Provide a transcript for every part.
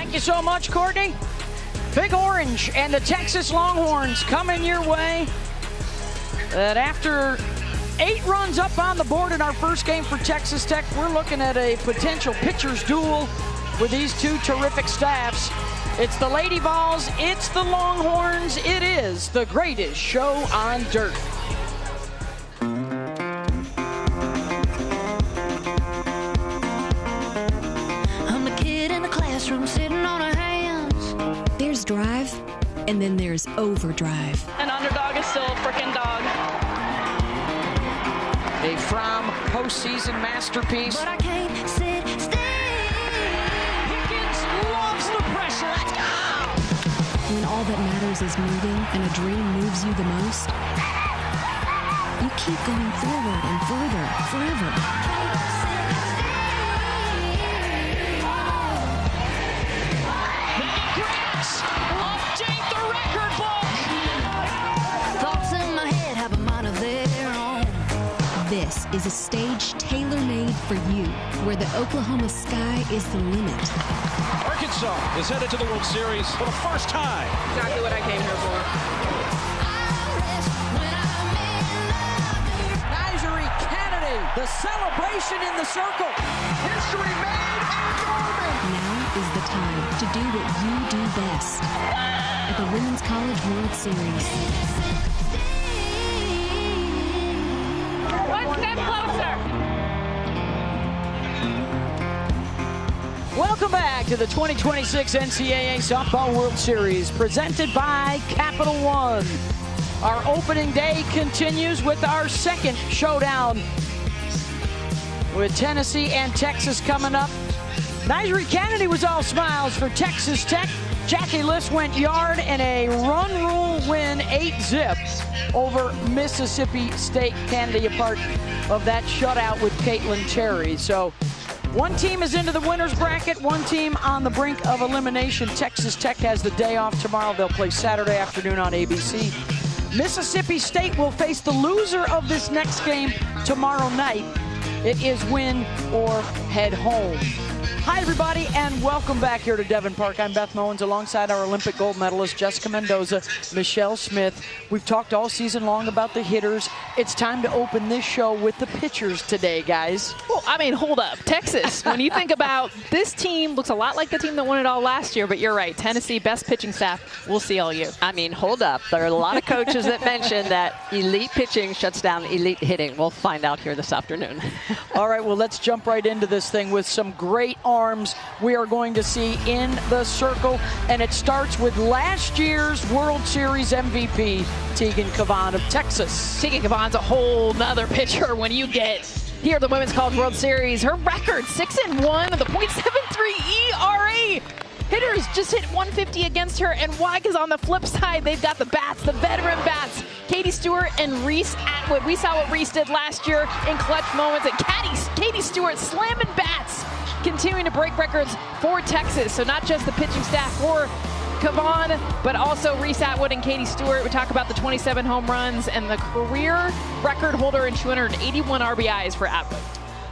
Thank you so much, Courtney. Big Orange and the Texas Longhorns coming your way. That after 8 runs up on the board in our first game for Texas Tech, we're looking at a potential pitcher's duel with these two terrific staffs. It's the Lady Vols, it's the Longhorns, it is the greatest show on dirt. I'm a kid in the classroom sitting on her hands. There's drive, and then there's overdrive. An underdog is still a freaking dog. A Fromm postseason masterpiece. But I can't sit still. Pickens loves the pressure. Let's go! When all that matters is moving and a dream moves you the most, you keep going forward and further, forever. Update the record book! Thoughts in my head have a mind of their own. This is a stage tailor-made for you, where the Oklahoma sky is the limit. Arkansas is headed to the World Series for the first time. Exactly what I came here for. Nigerie Kennedy, the celebration in the circle. History made and golden. Now is the time to do what you do best at the Women's College World Series. One step closer. Welcome back to the 2026 NCAA Softball World Series, presented by Capital One. Our opening day continues with our second showdown with Tennessee and Texas coming up. Nigerie Kennedy was all smiles for Texas Tech. Jackie Liss went yard in a run rule win, 8-zip over Mississippi State. Kennedy a part of that shutout with Caitlin Terry. So one team is into the winner's bracket, one team on the brink of elimination. Texas Tech has the day off tomorrow. They'll play Saturday afternoon on ABC. Mississippi State will face the loser of this next game tomorrow night. It is win or head home. Hi, everybody, and welcome back here to Devon Park. I'm Beth Mowens alongside our Olympic gold medalist, Jessica Mendoza, Michelle Smith. We've talked all season long about the hitters. It's time to open this show with the pitchers today, guys. Well, I mean, hold up. Texas, when you think about this team, looks a lot like the team that won it all last year, but you're right. Tennessee, best pitching staff. We'll see all you. I mean, hold up. There are a lot of coaches that mention that elite pitching shuts down elite hitting. We'll find out here this afternoon. All right, well, let's jump right into this thing with some great arms we are going to see in the circle. And it starts with last year's World Series MVP, Tegan Cavan of Texas. Tegan Cavan's a whole nother pitcher when you get here at the Women's College World Series. Her record, 6-1 with a .73 ERA. Hitters just hit 150 against her, and why? Because on the flip side, they've got the bats, the veteran bats. Katie Stewart and Reese Atwood. We saw what Reese did last year in clutch moments, and Katie Stewart slamming bats, continuing to break records for Texas. So not just the pitching staff for Cavan, but also Reese Atwood and Katie Stewart. We talk about the 27 home runs and the career record holder in 281 RBIs for Atwood.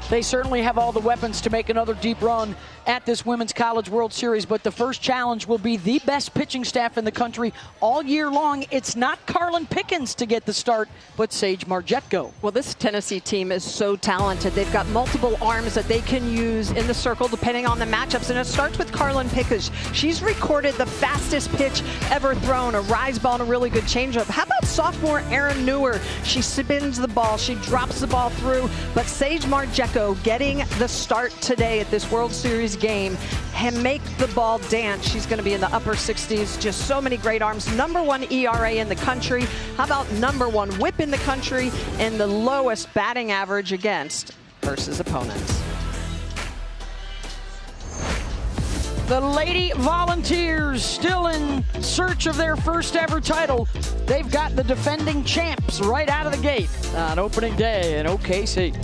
They certainly have all the weapons to make another deep run at this Women's College World Series, but the first challenge will be the best pitching staff in the country all year long. It's not Carlin Pickens to get the start, but Sage Margetko. Well, this Tennessee team is so talented. They've got multiple arms that they can use in the circle depending on the matchups, and it starts with Carlin Pickens. She's recorded the fastest pitch ever thrown, a rise ball and a really good changeup. How about sophomore Erin Newer? She spins the ball, she drops the ball through, but Sage Margetko getting the start today at this World Series game and make the ball dance. She's going to be in the upper 60s. Just so many great arms. #1 ERA in the country. How about #1 whip in the country and the lowest batting average against versus opponents. The Lady Volunteers still in search of their first ever title. They've got the defending champs right out of the gate on opening day in OKC.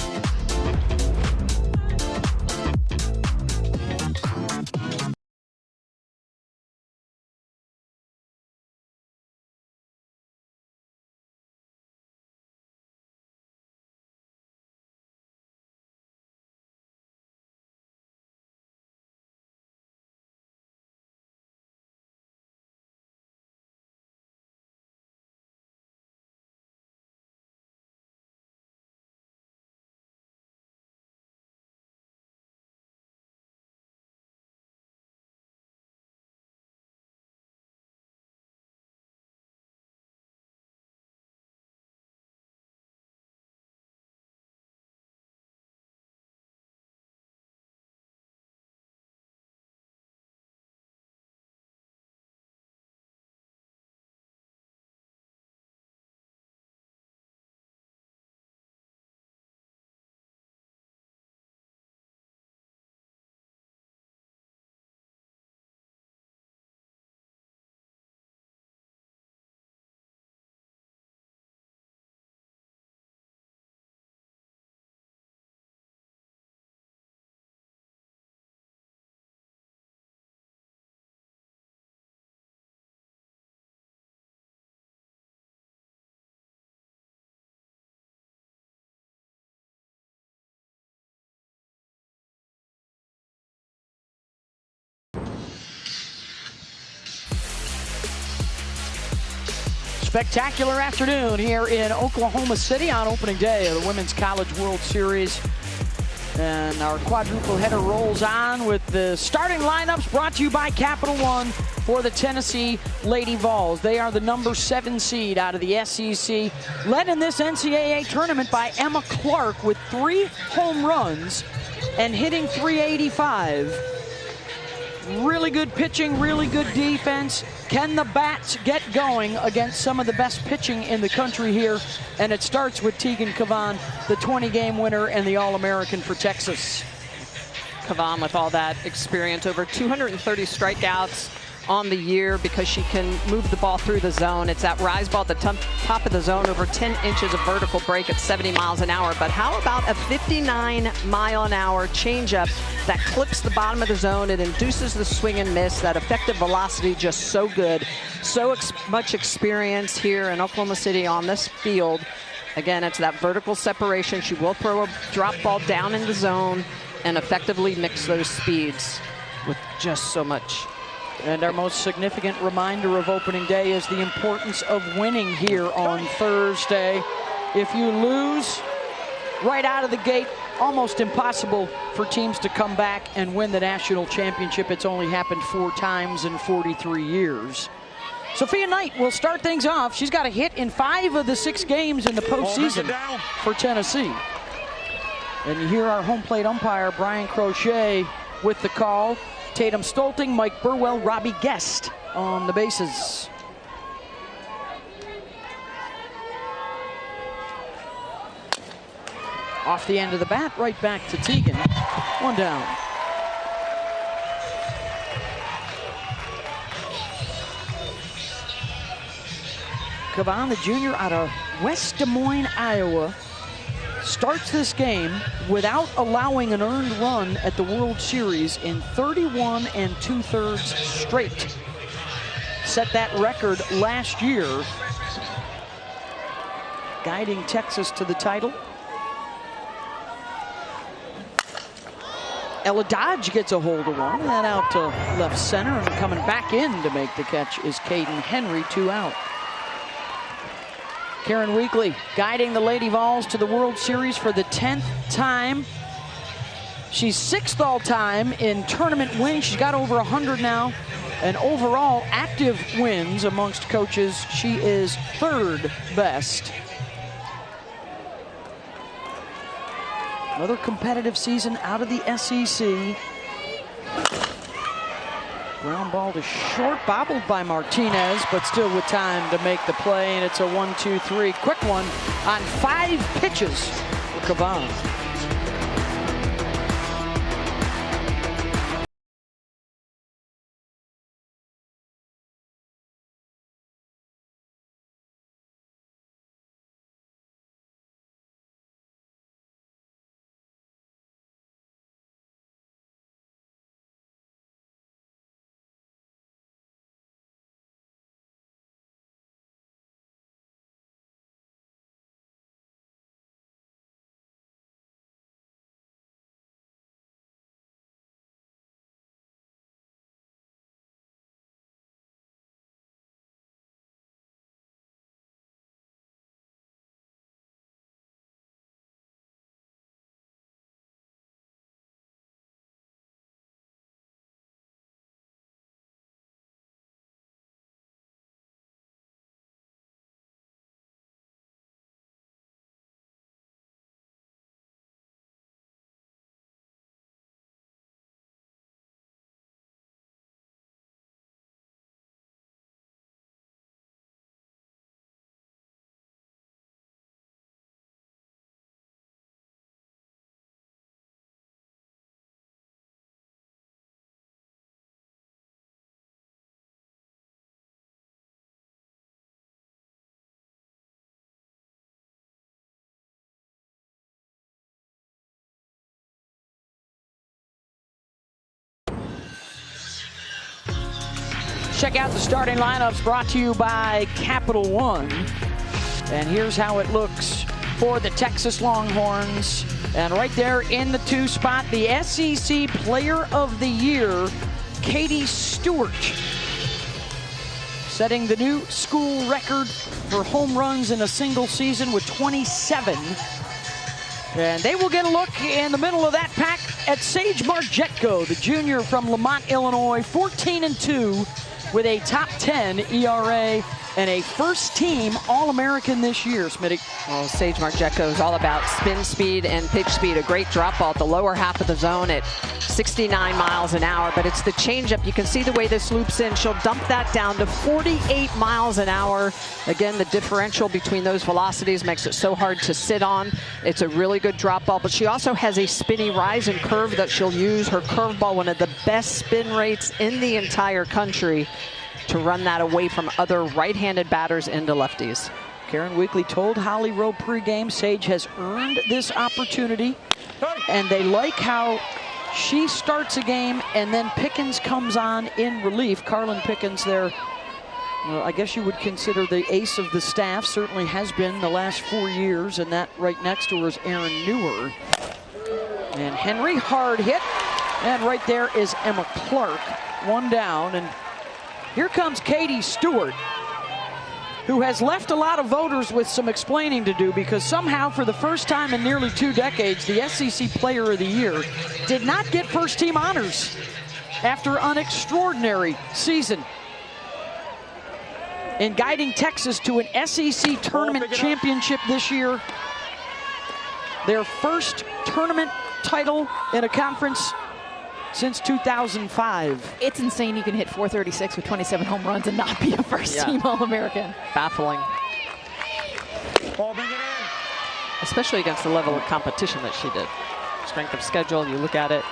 spectacular afternoon here in Oklahoma City on opening day of the Women's College World Series. And our quadruple header rolls on with the starting lineups brought to you by Capital One for the Tennessee Lady Vols. They are the number 7 seed out of the SEC, led in this NCAA tournament by Emma Clark with 3 home runs and hitting .385. Really good pitching, really good defense. Can the bats get going against some of the best pitching in the country here? And it starts with Tegan Cavan, the 20-game winner and the All-American for Texas. Cavan with all that experience, over 230 strikeouts on the year because she can move the ball through the zone. It's that rise ball at the top of the zone, over 10 inches of vertical break at 70 miles an hour. But how about a 59-mile-an-hour changeup that clips the bottom of the zone? It induces the swing and miss. That effective velocity just so good. So much experience here in Oklahoma City on this field. Again, it's that vertical separation. She will throw a drop ball down in the zone and effectively mix those speeds with just so much. And our most significant reminder of opening day is the importance of winning here on Thursday. If you lose right out of the gate, almost impossible for teams to come back and win the national championship. It's only happened 4 times in 43 years. Sophia Knight will start things off. She's got a hit in 5 of the 6 games in the postseason for Tennessee. And you hear our home plate umpire, Brian Crochet, with the call. Tatum Stolting, Mike Burwell, Robbie Guest on the bases. Off the end of the bat, right back to Tegan. 1 down. Cavan, the junior out of West Des Moines, Iowa, starts this game without allowing an earned run at the World Series in 31 2/3 straight. Set that record last year, guiding Texas to the title. Ella Dodge gets a hold of one, and then out to left center, and coming back in to make the catch is Caden Henry, 2 out. Karen Weekly guiding the Lady Vols to the World Series for the 10th time. She's 6th all-time in tournament wins. She's got over 100 now. And overall active wins amongst coaches, she is 3rd best. Another competitive season out of the SEC. Ground ball to short, bobbled by Martinez, but still with time to make the play, and it's a 1-2-3. Quick one on 5 pitches for Cavan. Check out the starting lineups brought to you by Capital One. And here's how it looks for the Texas Longhorns. And right there in the 2 spot, the SEC Player of the Year, Katie Stewart. setting the new school record for home runs in a single season with 27. And they will get a look in the middle of that pack at Sage Marjetko, the junior from Lamont, Illinois, 14-2 with a top 10 ERA and a first-team All-American this year, Smitty. Well, Sage Marjetko is all about spin speed and pitch speed. A great drop ball at the lower half of the zone at 69 miles an hour, but it's the changeup. You can see the way this loops in. She'll dump that down to 48 miles an hour. Again, the differential between those velocities makes it so hard to sit on. It's a really good drop ball, but she also has a spinny rise and curve that she'll use. Her curveball, one of the best spin rates in the entire country, to run that away from other right-handed batters into lefties. Karen Weekly told Holly Rowe pregame Sage has earned this opportunity, and they like how she starts a game and then Pickens comes on in relief. Carlin Pickens there, I guess you would consider the ace of the staff, certainly has been the last 4 years, and that right next to her is Aaron Newer. And Henry, hard hit, and right there is Emma Clark, one down. And here comes Katie Stewart, who has left a lot of voters with some explaining to do, because somehow for the first time in nearly 2 decades, the SEC Player of the Year did not get first-team honors after an extraordinary season in guiding Texas to an SEC tournament championship this year. Their first tournament title in a conference since 2005. It's insane you can hit 436 with 27 home runs and not be a first-team All-American. Baffling. Especially against the level of competition that she did. Strength of schedule, you look at it.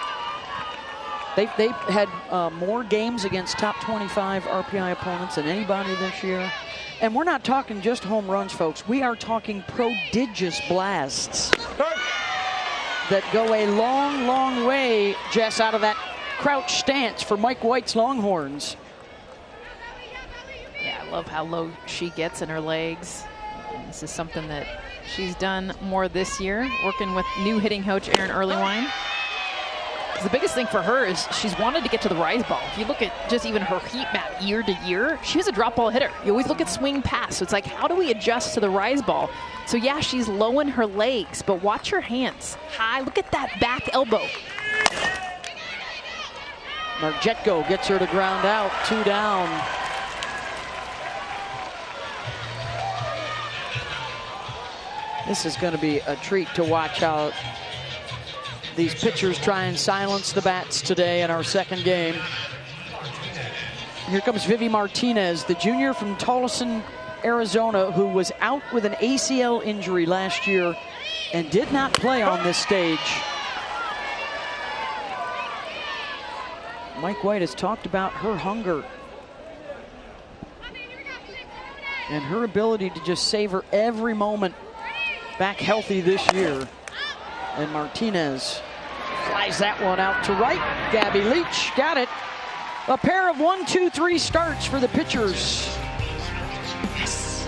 They've had more games against top 25 RPI opponents than anybody this year. And we're not talking just home runs, folks. We are talking prodigious blasts that go a long, long way, Jess, out of that crouch stance for Mike White's Longhorns. Yeah, I love how low she gets in her legs. And this is something that she's done more this year, working with new hitting coach Aaron Earlywine. The biggest thing for her is she's wanted to get to the rise ball. If you look at just even her heat map year to year, she was a drop ball hitter. You always look at swing pass. So it's like, how do we adjust to the rise ball? So yeah, she's low in her legs, but watch her hands. High, look at that back elbow. Marjetko gets her to ground out, 2 down. This is going to be a treat to watch how these pitchers try and silence the bats today in our second game. Here comes Vivi Martinez, the junior from Tolleson, Arizona, who was out with an ACL injury last year and did not play on this stage. Mike White has talked about her hunger and her ability to just savor every moment back healthy this year. And Martinez flies that one out to right. Gabby Leach got it. A pair of 1-2-3 starts for the pitchers. Yes.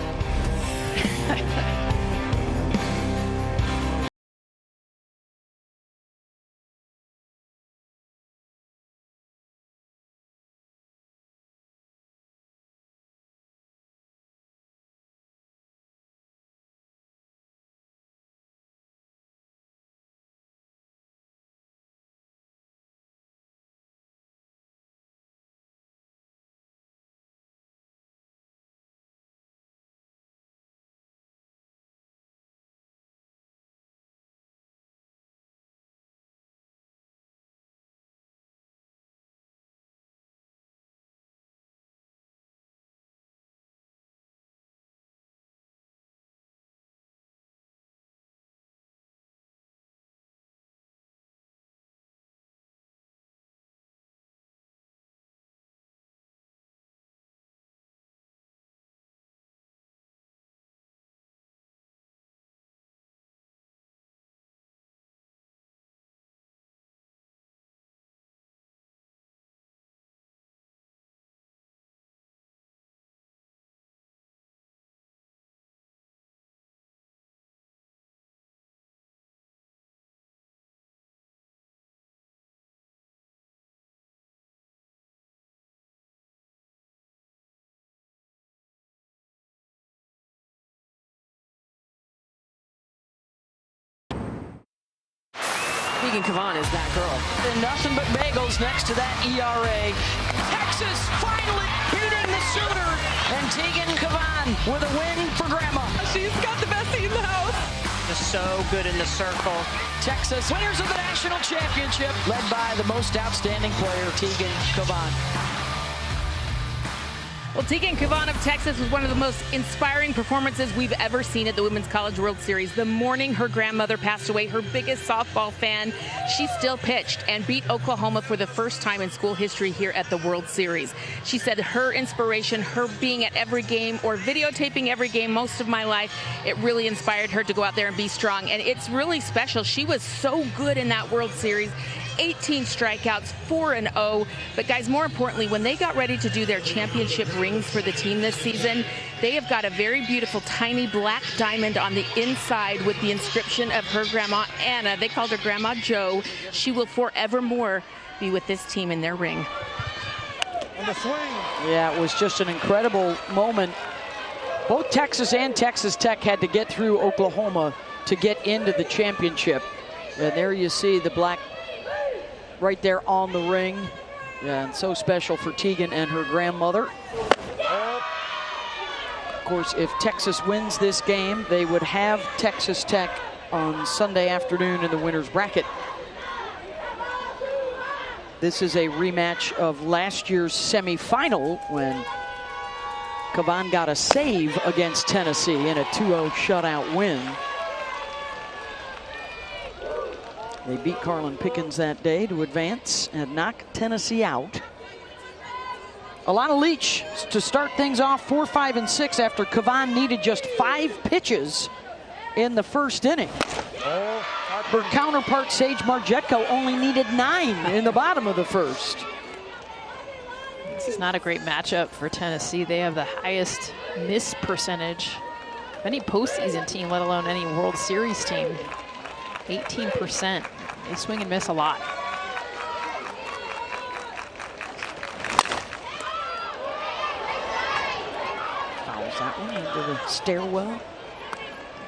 Tegan Cavan is that girl. And nothing but bagels next to that ERA. Texas finally beating the Sooner. And Tegan Cavan with a win for Grandma. She's got the best seat in the house. Just so good in the circle. Texas winners of the national championship, led by the most outstanding player, Tegan Cavan. Well, Tegan Cavan of Texas was one of the most inspiring performances we've ever seen at the Women's College World Series. The morning her grandmother passed away, her biggest softball fan, she still pitched and beat Oklahoma for the first time in school history here at the World Series. She said her inspiration, her being at every game or videotaping every game most of my life, it really inspired her to go out there and be strong. And it's really special. She was so good in that World Series. 18 strikeouts, 4-0. But guys, more importantly, when they got ready to do their championship rings for the team this season, they have got a very beautiful tiny black diamond on the inside with the inscription of her grandma Anna. They called her Grandma Joe. She will forevermore be with this team in their ring. And the swing. Yeah, it was just an incredible moment. Both Texas and Texas Tech had to get through Oklahoma to get into the championship. And there you see the black right there on the ring. Yeah, and so special for Tegan and her grandmother. Of course, if Texas wins this game, they would have Texas Tech on Sunday afternoon in the winner's bracket. This is a rematch of last year's semifinal when Cavan got a save against Tennessee in a 2-0 shutout win. They beat Carlin Pickens that day to advance and knock Tennessee out. Alana Leach to start things off 4, 5, and 6 after Cavan needed just 5 pitches in the first inning. Her counterpart Sage Margetko only needed 9 in the bottom of the first. This is not a great matchup for Tennessee. They have the highest miss percentage of any postseason team, let alone any World Series team. 18%. They swing and miss a lot. Fouls that one into the stairwell.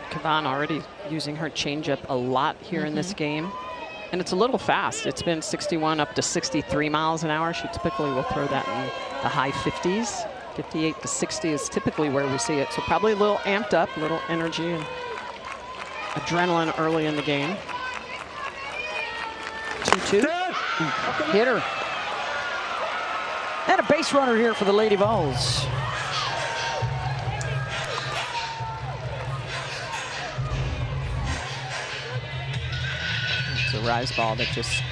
Cavan already using her changeup a lot here in this game. And it's a little fast. It's been 61 up to 63 miles an hour. She typically will throw that in the high 50s. 58 to 60 is typically where we see it. So probably a little amped up, a little energy and adrenaline early in the game. 2-2. Hit her. And a base runner here for the Lady Vols. It's a rise ball that just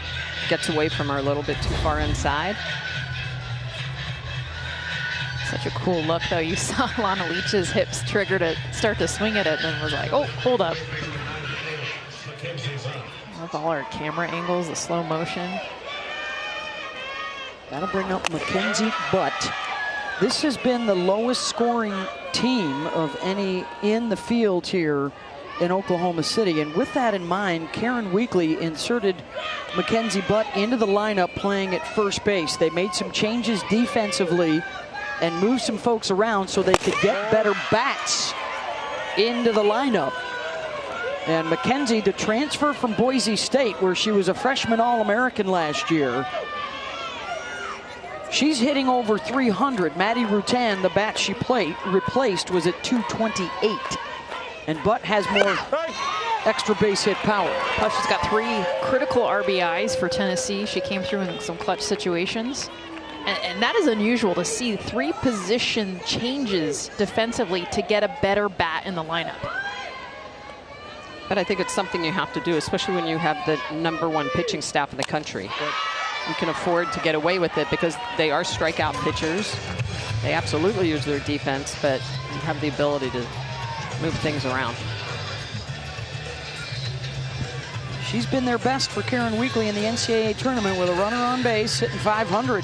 gets away from her a little bit too far inside. Such a cool look, though. You saw Lana Leach's hips trigger to start to swing at it, and then was like, oh, hold up. Love all our camera angles, the slow motion. That'll bring up Mackenzie Butt. This has been the lowest scoring team of any in the field here in Oklahoma City. And with that in mind, Karen Weekly inserted Mackenzie Butt into the lineup playing at first base. They made some changes defensively and moved some folks around so they could get better bats into the lineup. And Mackenzie, to transfer from Boise State, where she was a freshman All-American last year, she's hitting over 300. Maddie Rutan, the bat she replaced, was at 228. And Butt has more extra base hit power. Plus, she's got 3 critical RBIs for Tennessee. She came through in some clutch situations. And that is unusual to see 3 position changes defensively to get a better bat in the lineup. But I think it's something you have to do, especially when you have the #1 pitching staff in the country. But you can afford to get away with it because they are strikeout pitchers. They absolutely use their defense, but you have the ability to move things around. She's been their best for Karen Weekly in the NCAA tournament with a runner on base, hitting 500.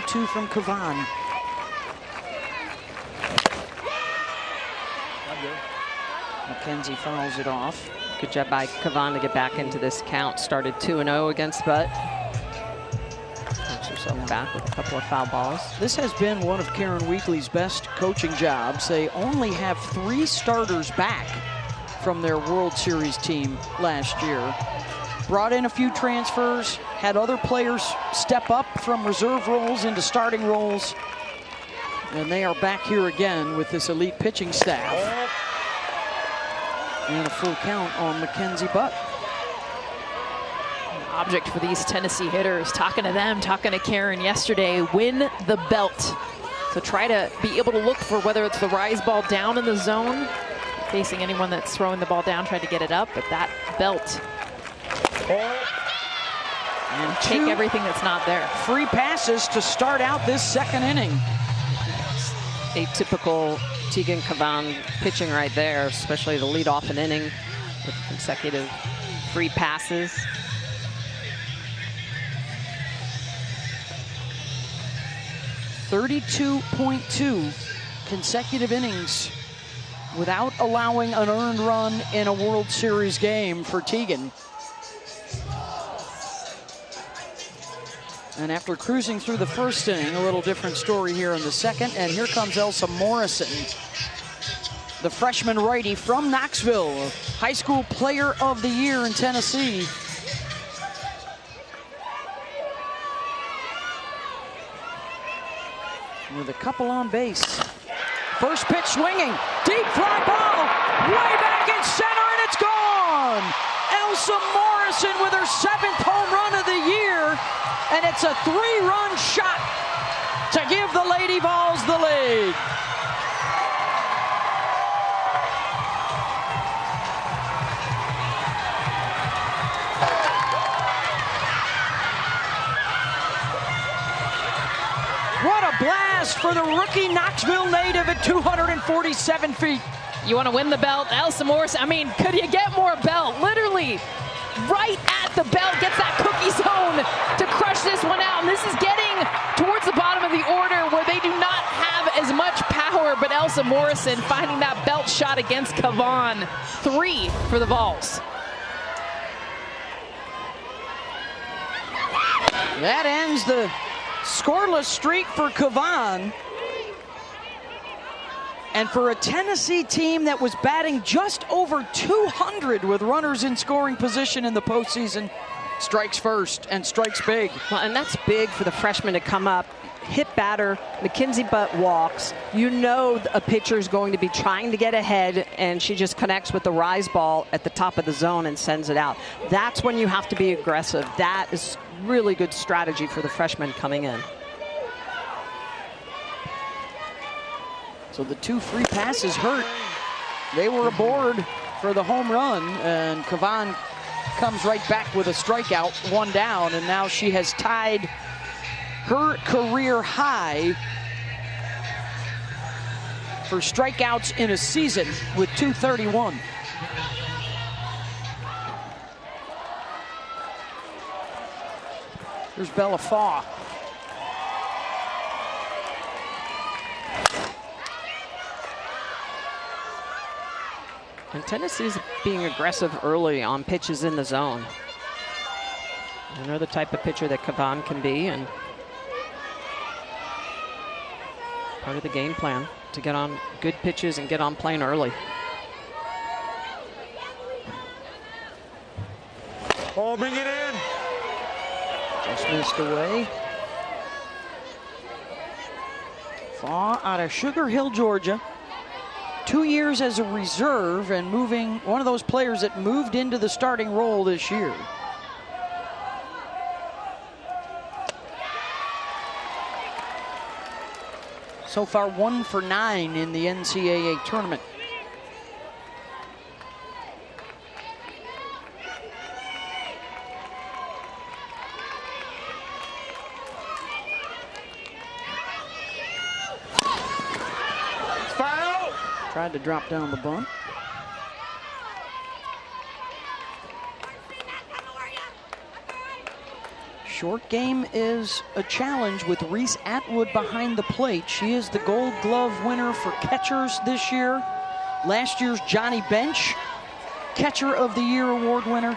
Two from Cavan. Mackenzie fouls it off. Good job by Cavan to get back into this count. Started 2-0 against Butt. There's himself back with a couple of foul balls. This has been one of Karen Weekly's best coaching jobs. They only have 3 starters back from their World Series team last year. Brought in a few transfers, had other players step up from reserve roles into starting roles. And they are back here again with this elite pitching staff. And a full count on Mackenzie Butt. Object for these Tennessee hitters, talking to them, talking to Karen yesterday, win the belt. So try to be able to look for whether it's the rise ball down in the zone, facing anyone that's throwing the ball down, trying to get it up, but that belt. And take everything that's not there. Free passes to start out this second inning. Atypical Tegan Cavan pitching right there, especially to lead off an inning with consecutive free passes. .2 consecutive innings without allowing an earned run in a World Series game for Tegan. And after cruising through the first inning, a little different story here in the second. And here comes Elsa Morrison, the freshman righty from Knoxville, high school player of the year in Tennessee. With a couple on base. First pitch swinging, deep fly ball, way back in center, and it's gone! Elsa Morrison with her 7th home run of the year, and it's a 3-run shot to give the Lady Vols the lead. What a blast for the rookie Knoxville native at 247 feet. You want to win the belt, Elsa Morrison. I mean, could you get more belt? Literally, right at the belt, gets that cookie zone to crush this one out. And this is getting towards the bottom of the order where they do not have as much power, but Elsa Morrison finding that belt shot against Cavan. 3 for the Vols. That ends the scoreless streak for Cavan. And for a Tennessee team that was batting just over 200 with runners in scoring position in the postseason, strikes first and strikes big. Well, and that's big for the freshman to come up, hit batter, Mackenzie Butt walks. You know a pitcher is going to be trying to get ahead, and she just connects with the rise ball at the top of the zone and sends it out. That's when you have to be aggressive. That is really good strategy for the freshman coming in. So the 2 free passes hurt. They were aboard for the home run, and Cavan comes right back with a strikeout, 1 down, and now she has tied her career high for strikeouts in a season with 231. Here's Bella Faw. And Tennessee's being aggressive early on pitches in the zone. And they're the type of pitcher that Cavan can be, and part of the game plan to get on good pitches and get on plane early. Oh, bring it in. Just missed away. Faw out of Sugar Hill, Georgia. 2 years as a reserve and moving, one of those players that moved into the starting role this year. So far 1 for 9 in the NCAA tournament. Tried to drop down the bunt. Short game is a challenge with Reese Atwood behind the plate. She is the Gold Glove winner for catchers this year. Last year's Johnny Bench, Catcher of the Year award winner.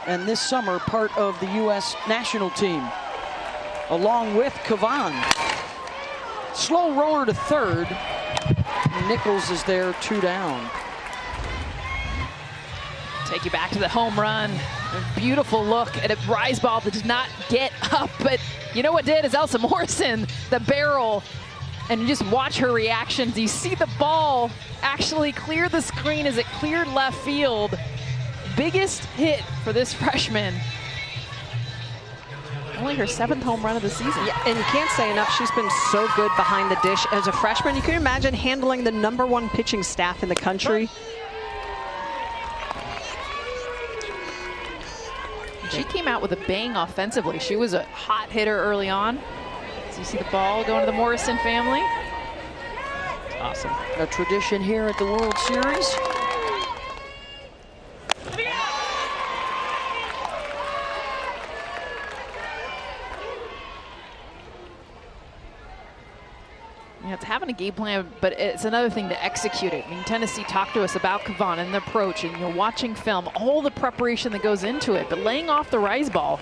And this summer, part of the U.S. national team. along with Kavan. Slow roller to third. Nichols is there, 2 down. Take you back to the home run. A beautiful look at a rise ball that did not get up, but you know what did is Elsa Morrison, the barrel, and you just watch her reactions. You see the ball actually clear the screen as it cleared left field. Biggest hit for this freshman. Only her 7th home run of the season. Yeah, and you can't say enough, she's been so good behind the dish as a freshman. You can imagine handling the #1 pitching staff in the country. She came out with a bang offensively. She was a hot hitter early on. So you see the ball going to the Morrison family. It's awesome. A tradition here at the World Series. Yeah, it's having a game plan, but it's another thing to execute it. I mean, Tennessee talked to us about Kavan and the approach, and you're watching film, all the preparation that goes into it, but laying off the rise ball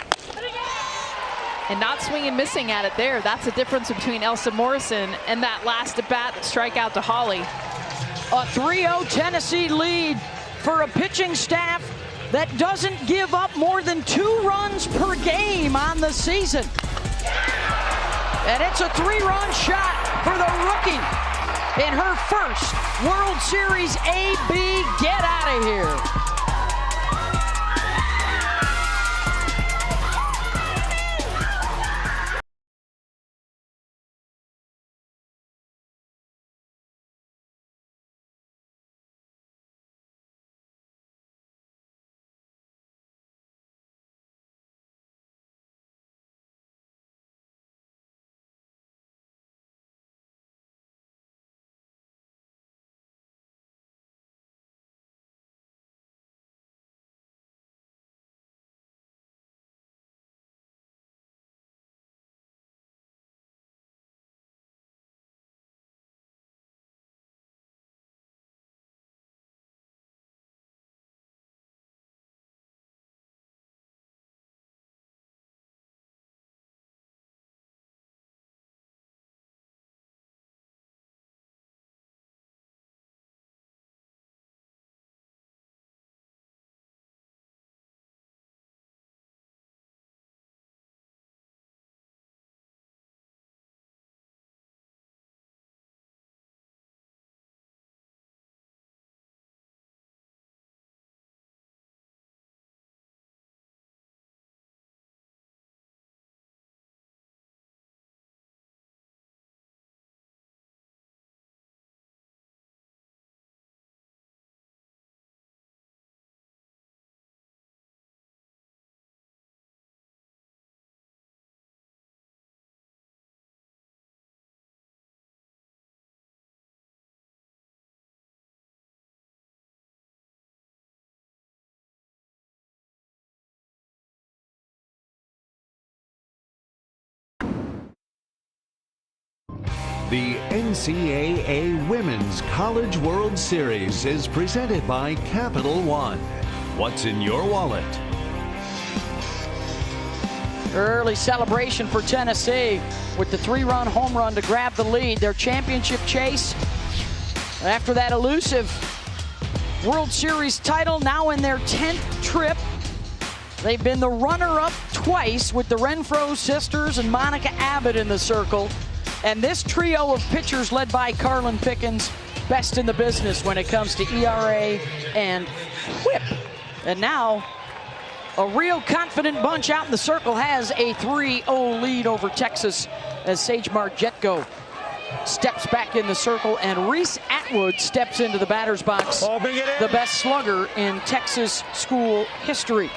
and not swinging and missing at it there, that's the difference between Elsa Morrison and that last at-bat strikeout to Holly. A 3-0 Tennessee lead for a pitching staff that doesn't give up more than 2 runs per game on the season. And it's a 3-run shot for the rookie in her first World Series AB. Get out of here. The NCAA Women's College World Series is presented by Capital One. What's in your wallet? Early celebration for Tennessee with the 3-run home run to grab the lead. Their championship chase after that elusive World Series title, now in their 10th trip. They've been the runner-up twice with the Renfro sisters and Monica Abbott in the circle. And this trio of pitchers led by Carlin Pickens, best in the business when it comes to ERA and whip. And now, a real confident bunch out in the circle has a 3-0 lead over Texas as Sage Margetko steps back in the circle and Reese Atwood steps into the batter's box, the best slugger in Texas school history.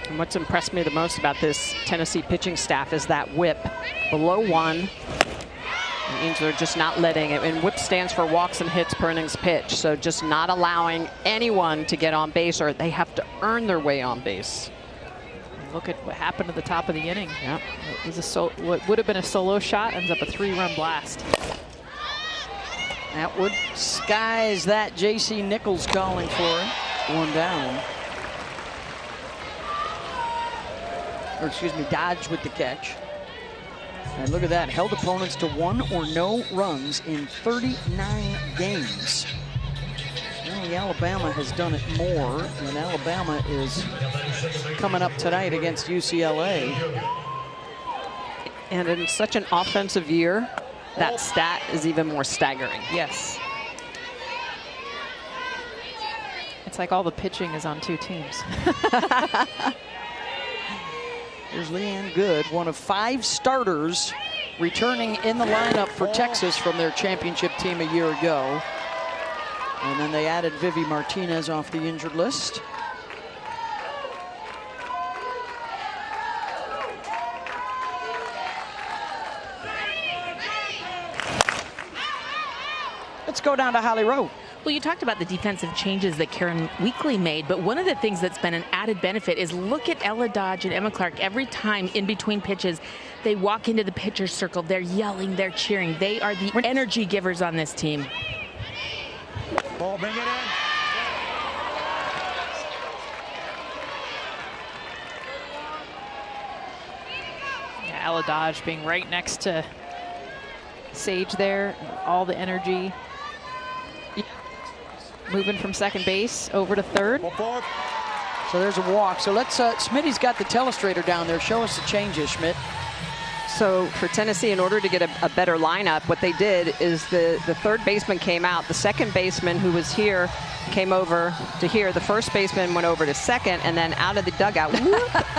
And what's impressed me the most about this Tennessee pitching staff is that whip below 1. It means they're just not letting it. And whip stands for walks and hits per innings pitch. So just not allowing anyone to get on base, or they have to earn their way on base. Look at what happened at the top of the inning. Yep. It was what would have been a solo shot ends up a 3-run blast. Atwood skies that. J.C. Nichols calling for it. 1 down. or excuse me, Dodge with the catch. And look at that, held opponents to 1 or no runs in 39 games. Well, Alabama has done it more, and Alabama is coming up tonight against UCLA. And in such an offensive year, that stat is even more staggering. Yes. It's like all the pitching is on 2 teams. Here's Leanne Good, one of 5 starters returning in the lineup for Texas from their championship team a year ago. And then they added Vivi Martinez off the injured list. Let's go down to Holly Rowe. Well, you talked about the defensive changes that Karen Weekly made, but one of the things that's been an added benefit is look at Ella Dodge and Emma Clark. Every time in between pitches, they walk into the pitcher's circle. They're yelling, they're cheering. They are the energy givers on this team. Ball, bring it in. Yeah, Ella Dodge being right next to Sage there, all the energy. Moving from second base over to third. So there's a walk. So let's, Smitty's got the telestrator down there. Show us the changes, Schmidt. So for Tennessee, in order to get a better lineup, what they did is the third baseman came out. The second baseman, who was here, came over to here. The first baseman went over to second, and then out of the dugout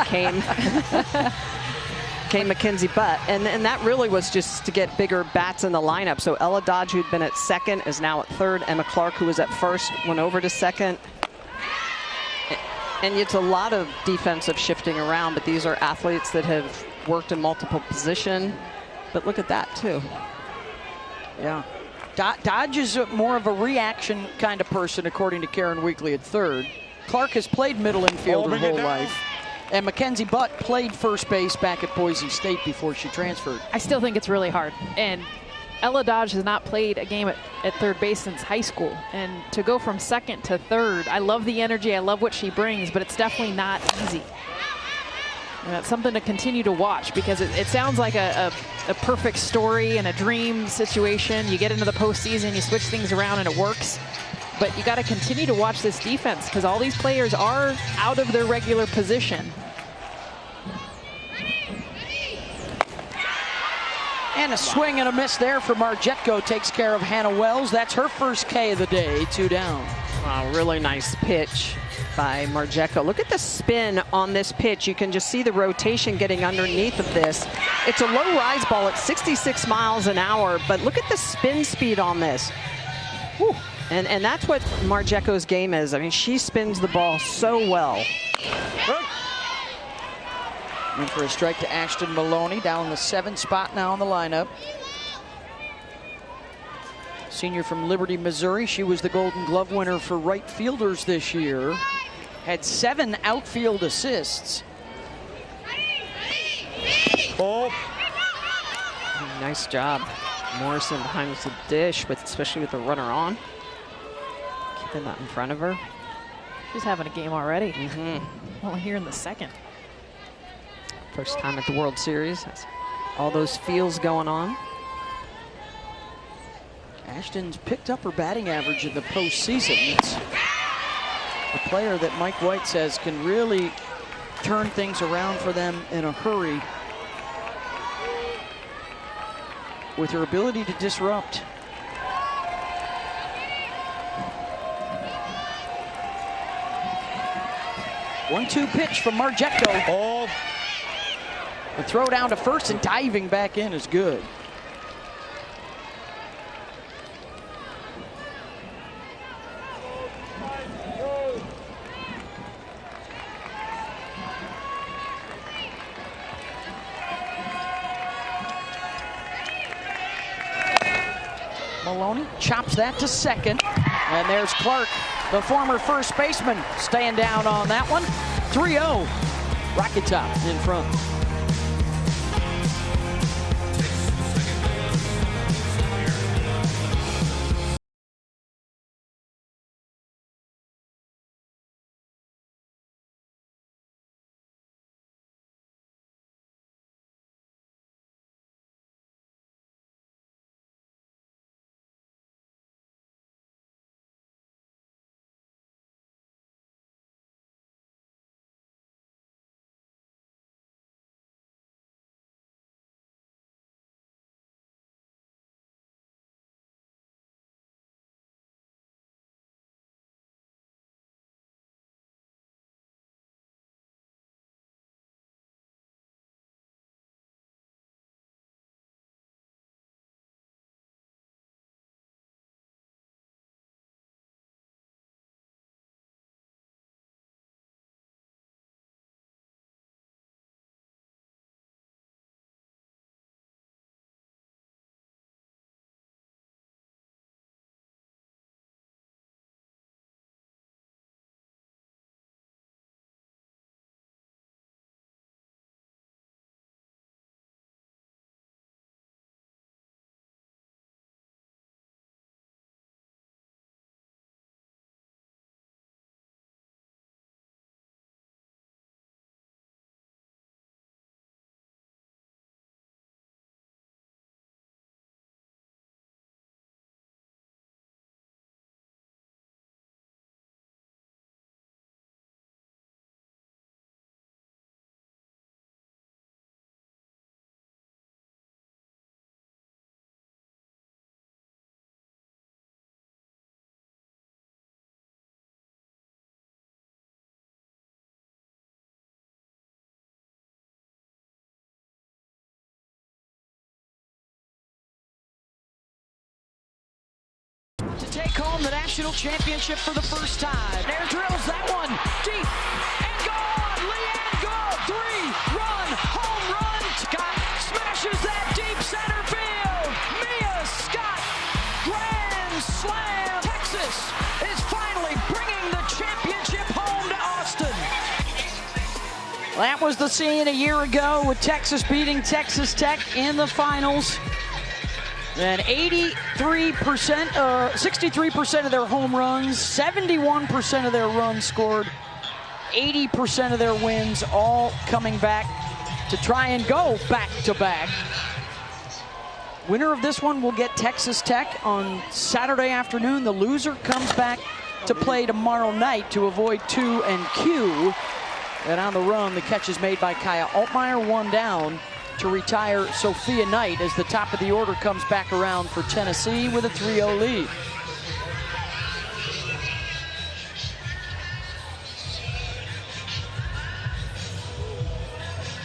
came Mackenzie Butt. And that really was just to get bigger bats in the lineup. So Ella Dodge, who'd been at second, is now at third. Emma Clark, who was at first, went over to second. And it's a lot of defensive shifting around, but these are athletes that have worked in multiple positions. But look at that, too. Yeah. Dodge is more of a reaction kind of person, according to Karen Weekly at third. Clark has played middle infield her whole life. And Mackenzie Butt played first base back at Boise State before she transferred. I still think it's really hard. And Ella Dodge has not played a game at third base since high school. And to go from second to third, I love the energy, I love what she brings, but it's definitely not easy. And that's something to continue to watch, because it sounds like a perfect story and a dream situation. You get into the postseason, you switch things around and it works. But you got to continue to watch this defense, because all these players are out of their regular position. And a swing and a miss there for Marjetko takes care of Hannah Wells. That's her first K of the day, 2 down. Wow, really nice pitch by Marjetko. Look at the spin on this pitch. You can just see the rotation getting underneath of this. It's a low rise ball at 66 miles an hour, but look at the spin speed on this. Whew. And that's what Marjetko's game is. I mean, she spins the ball so well. In for a strike to Ashton Maloney, down in the 7th spot now in the lineup. Senior from Liberty, Missouri. She was the Golden Glove winner for right fielders this year. Had 7 outfield assists. Ball. Nice job. Morrison behind the dish, especially with the runner on. Keeping that in front of her. She's having a game already. Only here in the second. First time at the World Series. All those feels going on. Ashton's picked up her batting average in the postseason. It's a player that Mike White says can really turn things around for them in a hurry with her ability to disrupt. One-two pitch from Marjetko. Ball. The throw down to first and diving back in is good. Maloney chops that to second. And there's Clark, the former first baseman, staying down on that one. 3-0. Rocket Top in front. take home the national championship for the first time. Air drills that one deep and gone. Leanne Gould, 3-run home run. Scott smashes that deep center field. Mia Scott, grand slam. Texas is finally bringing the championship home to Austin. That was the scene a year ago with Texas beating Texas Tech in the finals. And 63% of their home runs, 71% of their runs scored, 80% of their wins, all coming back to try and go back-to-back. Winner of this one will get Texas Tech on Saturday afternoon. The loser comes back to play tomorrow night to avoid 2 and Q. And on the run, the catch is made by Kaya Altmaier, 1 down to retire Sophia Knight as the top of the order comes back around for Tennessee with a 3-0 lead.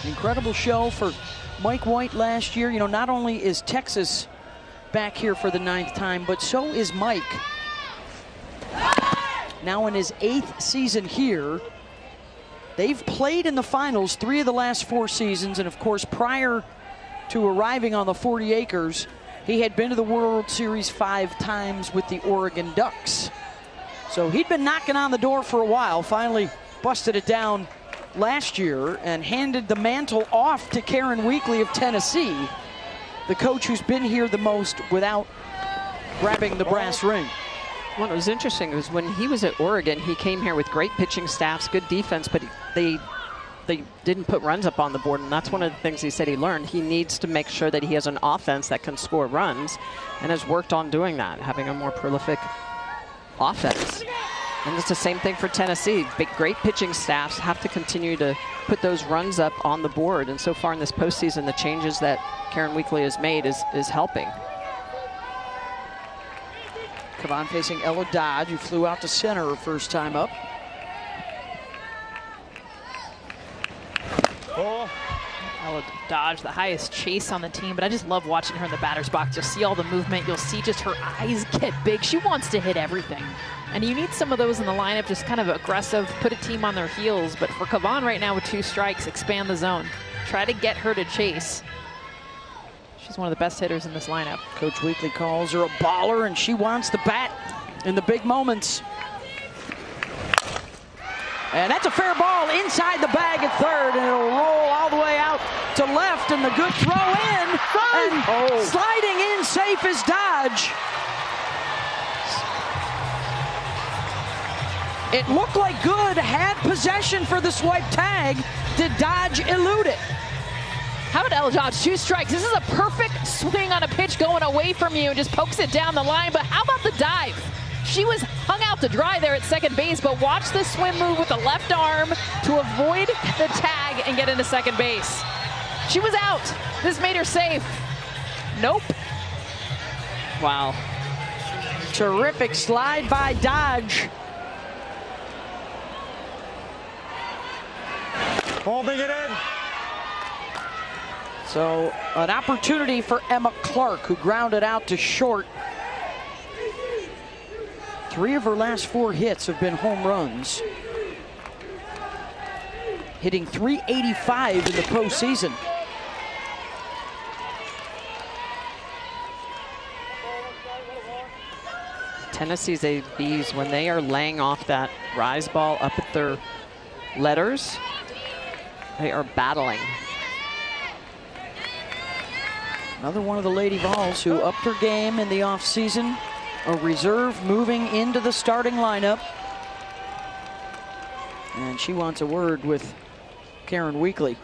Incredible show for Mike White last year. You know, not only is Texas back here for the 9th time, but so is Mike. Now in his 8th season here. They've played in the finals 3 of the last 4 seasons, and of course, prior to arriving on the 40 acres, he had been to the World Series 5 times with the Oregon Ducks. So he'd been knocking on the door for a while, finally busted it down last year and handed the mantle off to Karen Weekly of Tennessee, the coach who's been here the most without grabbing the brass ring. What was interesting was when he was at Oregon, he came here with great pitching staffs, good defense, but they didn't put runs up on the board, and that's one of the things he said he learned. He needs to make sure that he has an offense that can score runs, and has worked on doing that, having a more prolific offense. And it's the same thing for Tennessee. Great pitching staffs have to continue to put those runs up on the board, and so far in this postseason, the changes that Karen Weekly has made is helping. Kavan facing Ella Dodge, who flew out to center her first time up. Ella Dodge, the highest chase on the team, but I just love watching her in the batter's box. You'll see all the movement. You'll see just her eyes get big. She wants to hit everything. And you need some of those in the lineup, just kind of aggressive, put a team on their heels. But for Kavan right now with 2 strikes, expand the zone. Try to get her to chase. She's one of the best hitters in this lineup. Coach Weekly calls her a baller, and she wants the bat in the big moments. And that's a fair ball inside the bag at third, and it'll roll all the way out to left, and the good throw in. And sliding in safe is Dodge. It looked like Good had possession for the swipe tag. Did Dodge elude it? How about Ella Dodge? 2 strikes. This is a perfect swing on a pitch going away from you and just pokes it down the line. But how about the dive? She was hung out to dry there at second base, but watch the swim move with the left arm to avoid the tag and get into second base. She was out. This made her safe. Nope. Wow. Terrific slide by Dodge. Holding it in. So an opportunity for Emma Clark, who grounded out to short. 3 of her last 4 hits have been home runs. Hitting .385 in the postseason. Tennessee's ABs, when they are laying off that rise ball up at their letters, they are battling. Another one of the Lady Vols who upped her game in the offseason. A reserve moving into the starting lineup. And she wants a word with Karen Weekly.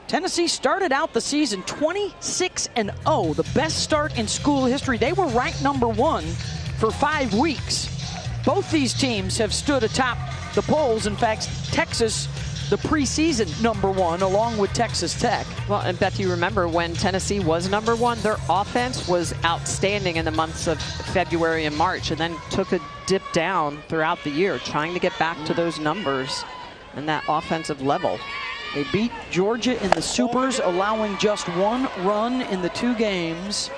Tennessee started out the season 26-0, the best start in school history. They were ranked #1 for 5 weeks. Both these teams have stood atop the polls. In fact, Texas, the preseason #1, along with Texas Tech. Well, and Beth, you remember when Tennessee was #1, their offense was outstanding in the months of February and March, and then took a dip down throughout the year, trying to get back to those numbers and that offensive level. They beat Georgia in the Supers, allowing just 1 run in the 2 games.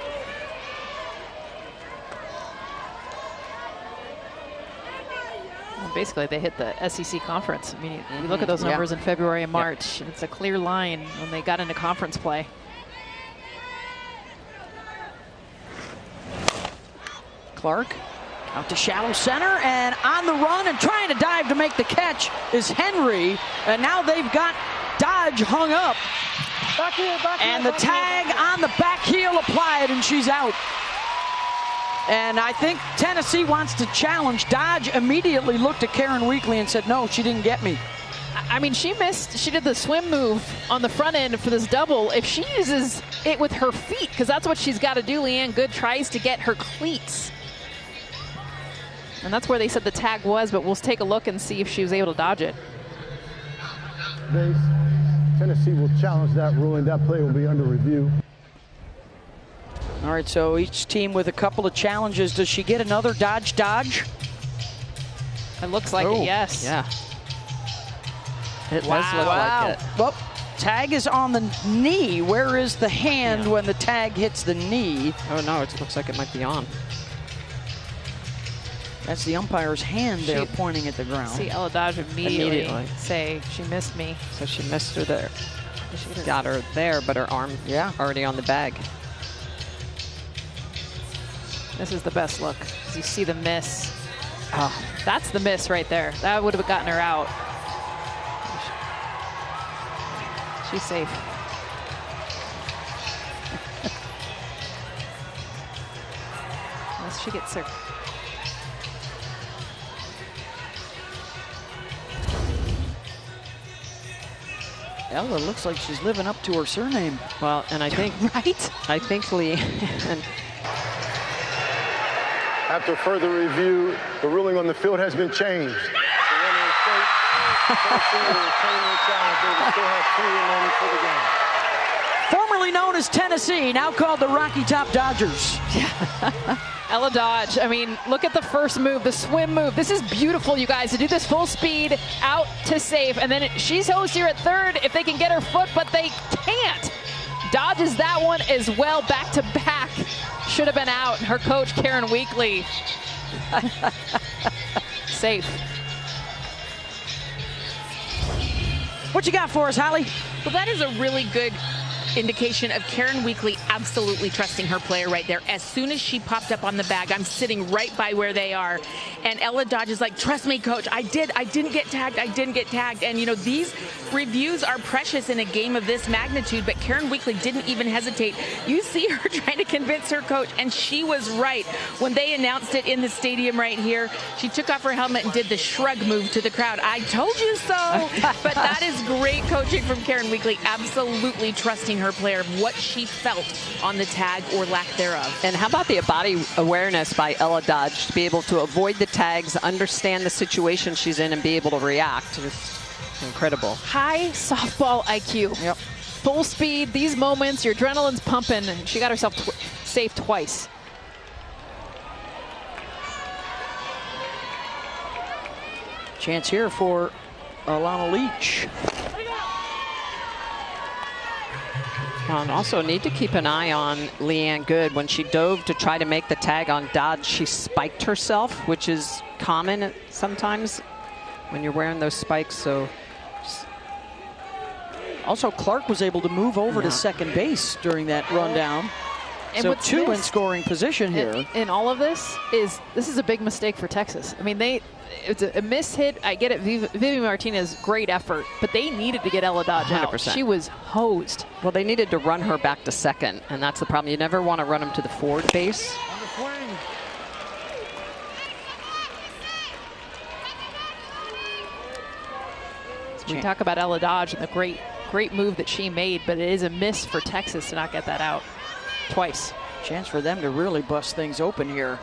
Well, basically, they hit the SEC conference. I mean, you look at those numbers in February and March, and it's a clear line when they got into conference play. Clark out to shallow center and on the run and trying to dive to make the catch is Henry. And now they've got Dodge hung up. And the tag on the back heel applied, and she's out. And I think Tennessee wants to challenge. Dodge immediately looked at Karen Weekly and said, no, she didn't get me. I mean, she missed. She did the swim move on the front end for this double. If she uses it with her feet, because that's what she's got to do, Leanne Good tries to get her cleats. And that's where they said the tag was, but we'll take a look and see if she was able to dodge it. Tennessee will challenge that ruling. That play will be under review. All right, so each team with a couple of challenges. Does she get another dodge? It looks like it, yes. Yeah. It does look like it. Well, tag is on the knee. Where is the hand when the tag hits the knee? Oh, no, it looks like it might be on. That's the umpire's hand there pointing at the ground. See Ella Dodge immediately say, she missed me. So she missed her there. She got her there, but her arm already on the bag. This is the best look. You see the miss. Oh, that's the miss right there. That would have gotten her out. She's safe. Unless she gets her. Ella looks like she's living up to her surname. Well, and I think, I think Lee. After further review, the ruling on the field has been changed. Formerly known as Tennessee, now called the Rocky Top Dodgers. Ella Dodge, I mean, look at the first move, the swim move. This is beautiful, you guys, to do this full speed out to safe. And then she's host here at third if they can get her foot, but they can't. Dodges that one as well, back to back. Should have been out. Her coach, Karen Weekly. Safe. What you got for us, Holly? Well, that is a really good indication of Karen Weekly absolutely trusting her player right there. As soon as she popped up on the bag, I'm sitting right by where they are. And Ella Dodge is like, trust me, coach, I didn't get tagged. And, you know, these reviews are precious in a game of this magnitude, but Karen Weekly didn't even hesitate. You see her trying to convince her coach, and she was right. When they announced it in the stadium right here, she took off her helmet and did the shrug move to the crowd. I told you so. But that is great coaching from Karen Weekly, absolutely trusting her player of what she felt on the tag or lack thereof. And how about the body awareness by Ella Dodge to be able to avoid the tags, understand the situation she's in, and be able to react? It's incredible. High softball IQ. Yep. Full speed, these moments, your adrenaline's pumping. She got herself safe twice. Chance here for Alana Leach. And also need to keep an eye on Leanne Good. When she dove to try to make the tag on Dodge, she spiked herself, which is common sometimes when you're wearing those spikes. So also, Clark was able to move over to second base during that rundown. And so two in scoring position here. In all of this is a big mistake for Texas. I mean, it's a miss hit. I get it. Vivi Martinez, great effort, but they needed to get Ella Dodge out. 100%. She was hosed. Well, they needed to run her back to second, and that's the problem. You never want to run them to the forward base. We talk about Ella Dodge and the great move that she made, but it is a miss for Texas to not get that out twice. Chance for them to really bust things open here.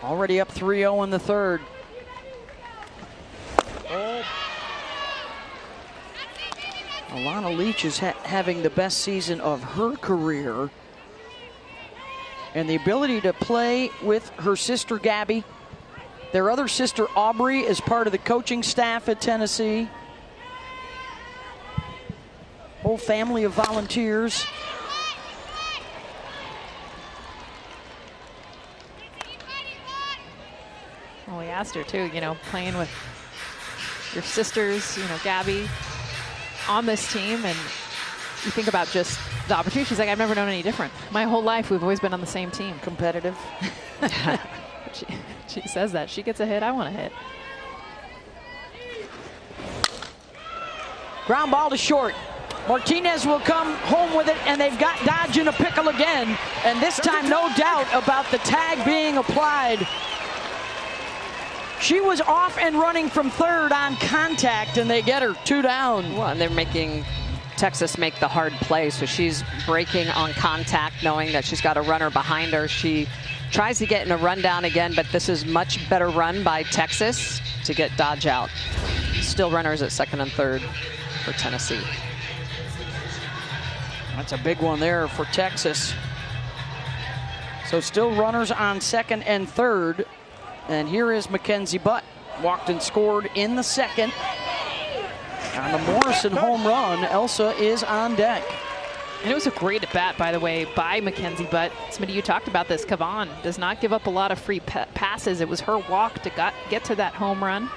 Already up 3-0 in the third. Alana Leach is having the best season of her career. And the ability to play with her sister Gabby. Their other sister Aubrey is part of the coaching staff at Tennessee. Whole family of volunteers. Well, we asked her too, you know, playing with your sisters, you know, Gabby, on this team, and you think about just the opportunity. She's like, I've never known any different. My whole life, we've always been on the same team. Competitive. she says that. She gets a hit, I want a hit. Ground ball to short. Martinez will come home with it, and they've got Dodge in a pickle again. And this time, no doubt about the tag being applied. She was off and running from third on contact, and they get her 2 down. Well, and they're making Texas make the hard play, so she's breaking on contact, knowing that she's got a runner behind her. She tries to get in a run down again, but this is much better run by Texas to get Dodge out. Still runners at second and third for Tennessee. That's a big one there for Texas. So still runners on second and third. And here is Mackenzie Butt. Walked and scored in the second. On the Morrison home run, Elsa is on deck. And it was a great at-bat, by the way, by Mackenzie Butt. Somebody, you talked about this. Kavan does not give up a lot of free passes. It was her walk to get to that home run.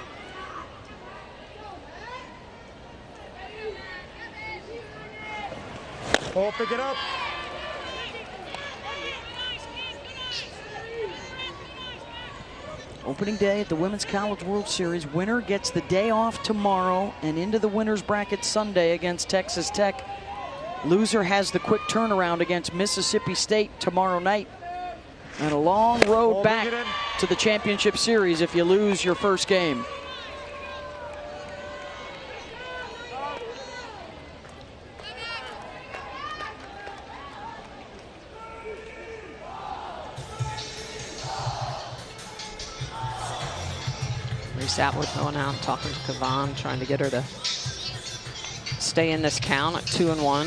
Oh, pick it up. Opening day at the Women's College World Series. Winner gets the day off tomorrow and into the winner's bracket Sunday against Texas Tech. Loser has the quick turnaround against Mississippi State tomorrow night. And a long road back to the championship series if you lose your first game. Atwood going out and talking to Kavan, trying to get her to stay in this count at 2-1.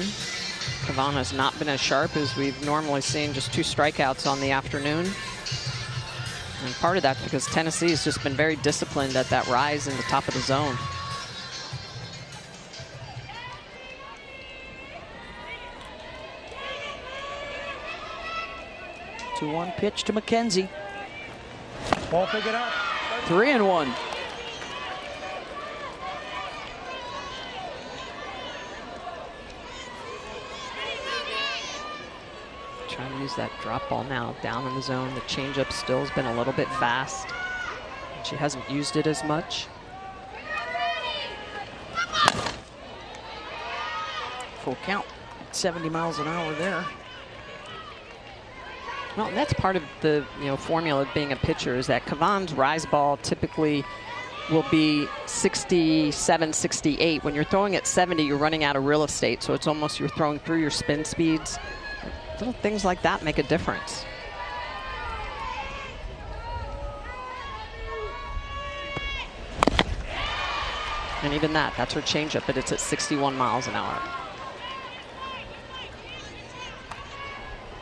Kavan has not been as sharp as we've normally seen, just 2 strikeouts on the afternoon. And part of that because Tennessee has just been very disciplined at that rise in the top of the zone. 2-1 pitch to McKenzie. Ball, pick it up. 3-1. Trying to use that drop ball now down in the zone. The changeup still has been a little bit fast. She hasn't used it as much. Full count, 70 miles an hour there. Well, and that's part of the formula of being a pitcher, is that Kavan's rise ball typically will be 67, 68. When you're throwing at 70, you're running out of real estate, so it's almost you're throwing through your spin speeds. Little things like that make a difference. And even that's her changeup, but it's at 61 miles an hour.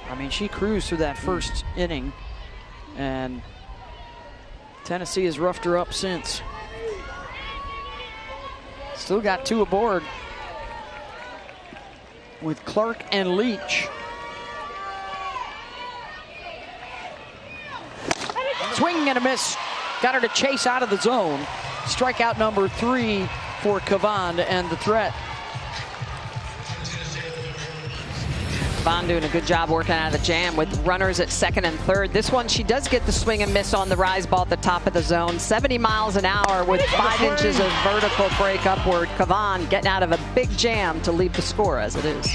I mean, she cruised through that first inning, and Tennessee has roughed her up since. Still got 2 aboard with Clark and Leach. Swing and a miss. Got her to chase out of the zone. Strikeout number 3 for Kavan and the threat. Kavan doing a good job working out of the jam with runners at second and third. This one, she does get the swing and miss on the rise ball at the top of the zone. 70 miles an hour with 5 inches of vertical break upward. Kavan getting out of a big jam to lead the score as it is.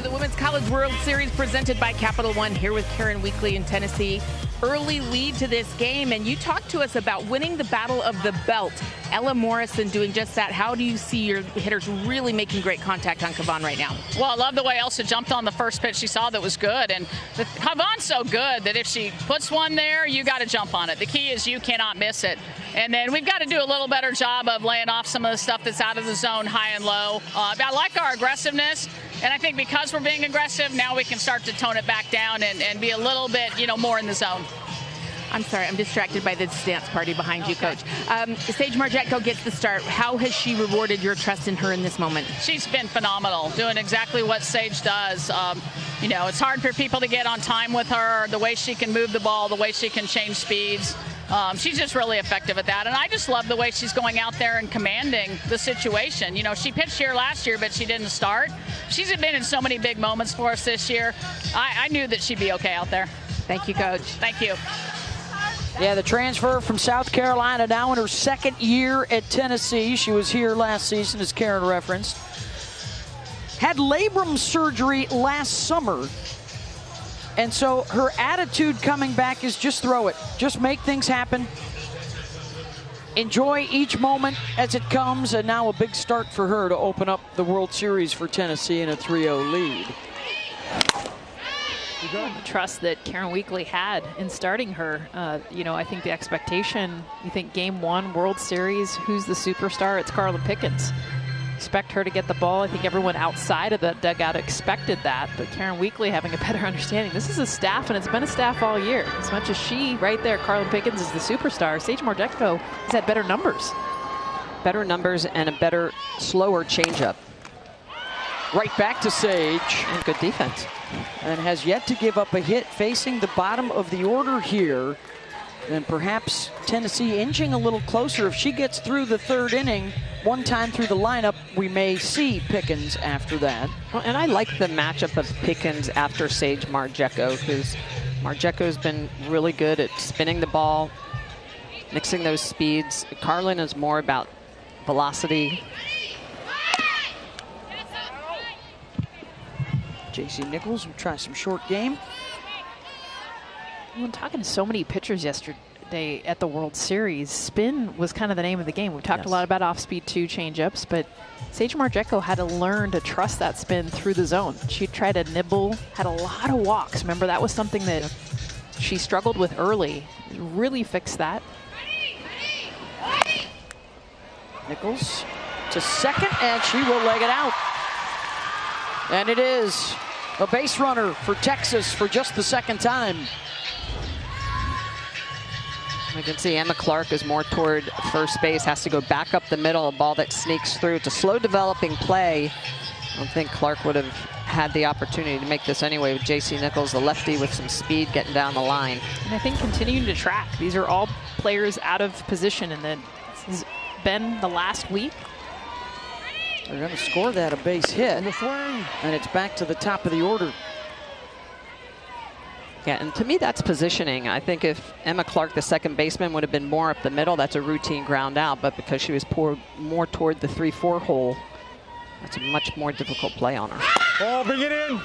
the Women's College World Series presented by Capital One, here with Karen Weekly in Tennessee. Early lead to this game, and you talked to us about winning the battle of the belt. Ella Morrison doing just that. How do you see your hitters really making great contact on Kavan right now? Well, I love the way Elsa jumped on the first pitch she saw that was good. And Kavan's so good that if she puts one there, you got to jump on it. The key is you cannot miss it. And then we've got to do a little better job of laying off some of the stuff that's out of the zone, high and low. I like our aggressiveness. And I think because we're being aggressive, now we can start to tone it back down and be a little bit, more in the zone. I'm sorry, I'm distracted by the dance party behind you, Coach. Sage Margetko gets the start. How has she rewarded your trust in her in this moment? She's been phenomenal, doing exactly what Sage does. It's hard for people to get on time with her, the way she can move the ball, the way she can change speeds. She's just really effective at that. And I just love the way she's going out there and commanding the situation. She pitched here last year, but she didn't start. She's been in so many big moments for us this year. I knew that she'd be okay out there. Thank you, Coach. Thank you. Yeah, the transfer from South Carolina, now in her second year at Tennessee. She was here last season, as Karen referenced. Had labrum surgery last summer. And so her attitude coming back is just throw it. Just make things happen. Enjoy each moment as it comes. And now a big start for her to open up the World Series for Tennessee in a 3-0 lead. The trust that Karen Weekly had in starting her. I think the expectation, you think game one, World Series, who's the superstar? It's Carla Pickens. Expect her to get the ball. I think everyone outside of the dugout expected that, but Karen Weekly having a better understanding. This is a staff, and it's been a staff all year. As much as she, right there, Carla Pickens is the superstar, Sage Margetko has had better numbers. Better numbers and a better, slower changeup. Right back to Sage. And good defense. And has yet to give up a hit, facing the bottom of the order here. And perhaps Tennessee inching a little closer. If she gets through the third inning, one time through the lineup, we may see Pickens after that. Well, and I like the matchup of Pickens after Sage Margetko, because Margetko's been really good at spinning the ball, mixing those speeds. Carlin is more about velocity. JC Nichols will try some short game. When talking to so many pitchers yesterday at the World Series, spin was kind of the name of the game. We've talked a lot about off-speed 2 changeups, but Sage Margetko had to learn to trust that spin through the zone. She tried to nibble, had a lot of walks. Remember, that was something that she struggled with early. Really fixed that. Nichols to second, and she will leg it out. And it is a base runner for Texas for just the second time. We can see Emma Clark is more toward first base, has to go back up the middle, a ball that sneaks through. It's a slow developing play. I don't think Clark would have had the opportunity to make this anyway with JC Nichols, the lefty with some speed getting down the line. And I think continuing to track. These are all players out of position, and then this has been the last week. They're going to score that a base hit. And the swing. And it's back to the top of the order. Yeah, and to me, that's positioning. I think if Emma Clark, the second baseman, would have been more up the middle, that's a routine ground out. But because she was more toward the 3-4 hole, that's a much more difficult play on her. Ball, bring it in.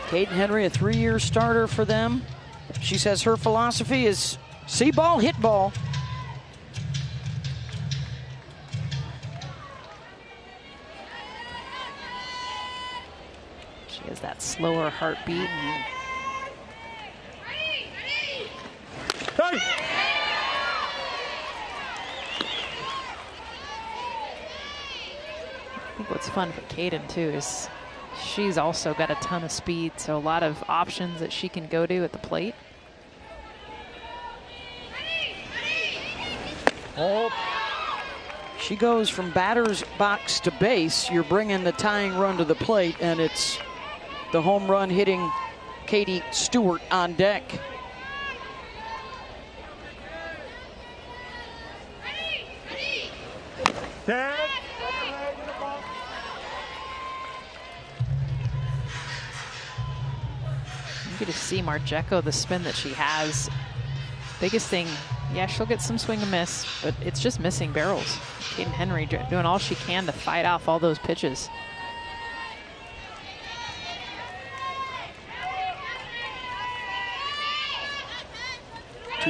Caden Henry, a 3-year starter for them. She says her philosophy is see ball, hit ball. She has that slower heartbeat. Hey. I think what's fun for Caden too is she's also got a ton of speed, so a lot of options that she can go to at the plate. Oh. She goes from batter's box to base. You're bringing the tying run to the plate, and it's the home run hitting Katie Stewart on deck. Dad. You get to see Margetko, the spin that she has. Biggest thing Yeah, she'll get some swing and miss, but it's just missing barrels. Kaden Henry doing all she can to fight off all those pitches.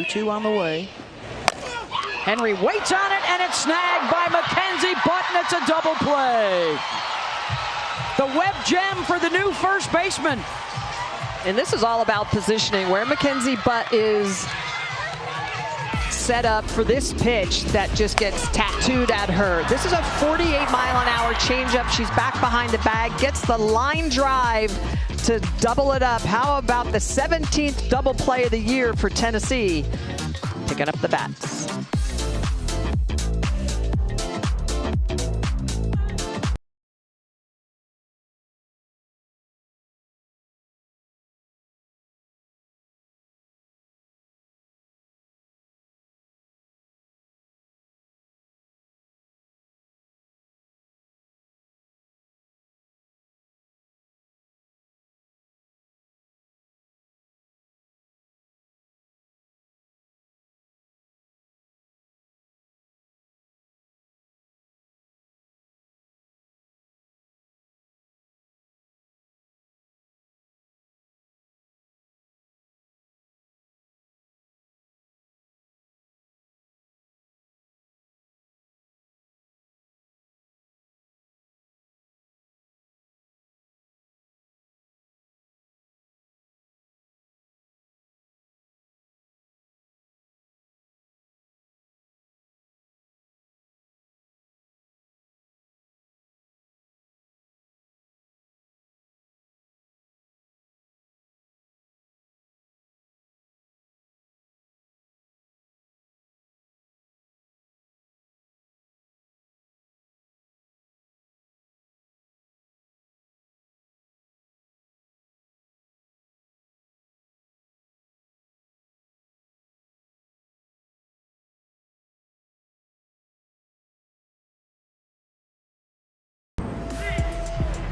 Two on the way. Henry waits on it, and it's snagged by Mackenzie Butt, and it's a double play. The web gem for the new first baseman. And this is all about positioning, where Mackenzie Butt is set up for this pitch that just gets tattooed at her. This is a 48-mile-an-hour changeup. She's back behind the bag, gets the line drive to double it up. How about the 17th double play of the year for Tennessee? Picking up the bats.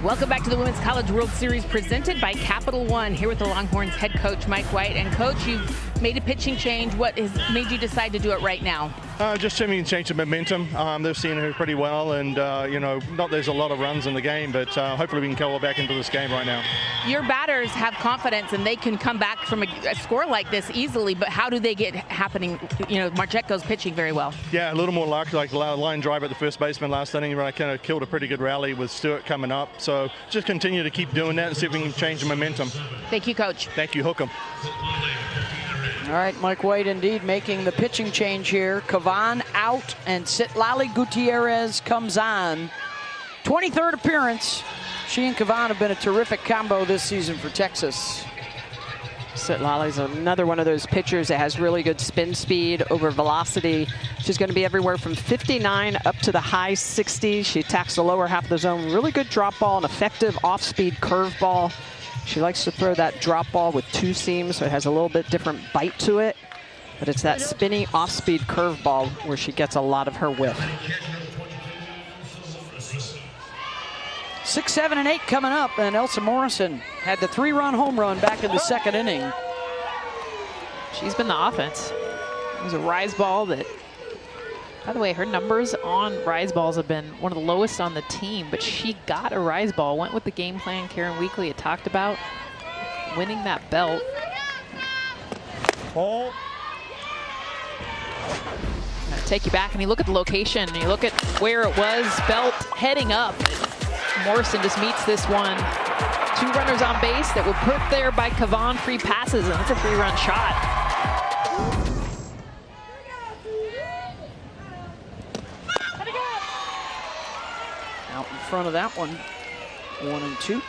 Welcome back to the Women's College World Series presented by Capital One. Here with the Longhorns head coach Mike White. And coach, you've made a pitching change. What has made you decide to do it right now? Just to change the momentum. They've seen her pretty well, and not there's a lot of runs in the game, but hopefully we can go back into this game right now. Your batters have confidence and they can come back from a score like this easily, but how do they get happening? Marchetko's pitching very well. Yeah, a little more luck, like line drive at the first baseman last inning. I kind of killed a pretty good rally with Stewart coming up. So just continue to keep doing that and see if we can change the momentum. Thank you, coach. Thank you. Hook 'em. All right, Mike White indeed making the pitching change here. Kavan out and Citlali Gutierrez comes on. 23rd appearance. She and Kavan have been a terrific combo this season for Texas. Citlali's another one of those pitchers that has really good spin speed over velocity. She's going to be everywhere from 59 up to the high 60s. She attacks the lower half of the zone. Really good drop ball, an effective off-speed curveball. She likes to throw that drop ball with two seams, so it has a little bit different bite to it. But it's that spinny off-speed curveball where she gets a lot of her whiff. 6, 7, and 8 coming up, and Elsa Morrison had the 3-run home run back in the second inning. She's been the offense. It was a rise ball that, by the way, her numbers on rise balls have been one of the lowest on the team, but she got a rise ball, went with the game plan Karen Weekly had talked about, winning that belt. Ball. I'm gonna take you back and you look at the location and you look at where it was, belt heading up. Morrison just meets this one. 2 runners on base that were put there by Kavan, free passes, and it's a 3-run shot. Out in front of that one, 1 and 2.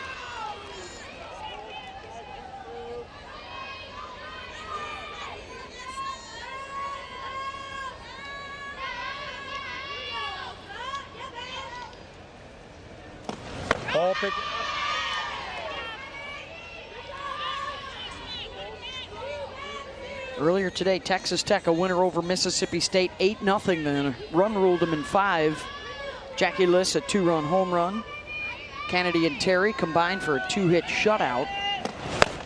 Ball pick. Earlier today, Texas Tech a winner over Mississippi State, 8-0 then. Run ruled them in 5. Jackie Liss a 2-run home run. Kennedy and Terry combined for a 2-hit shutout.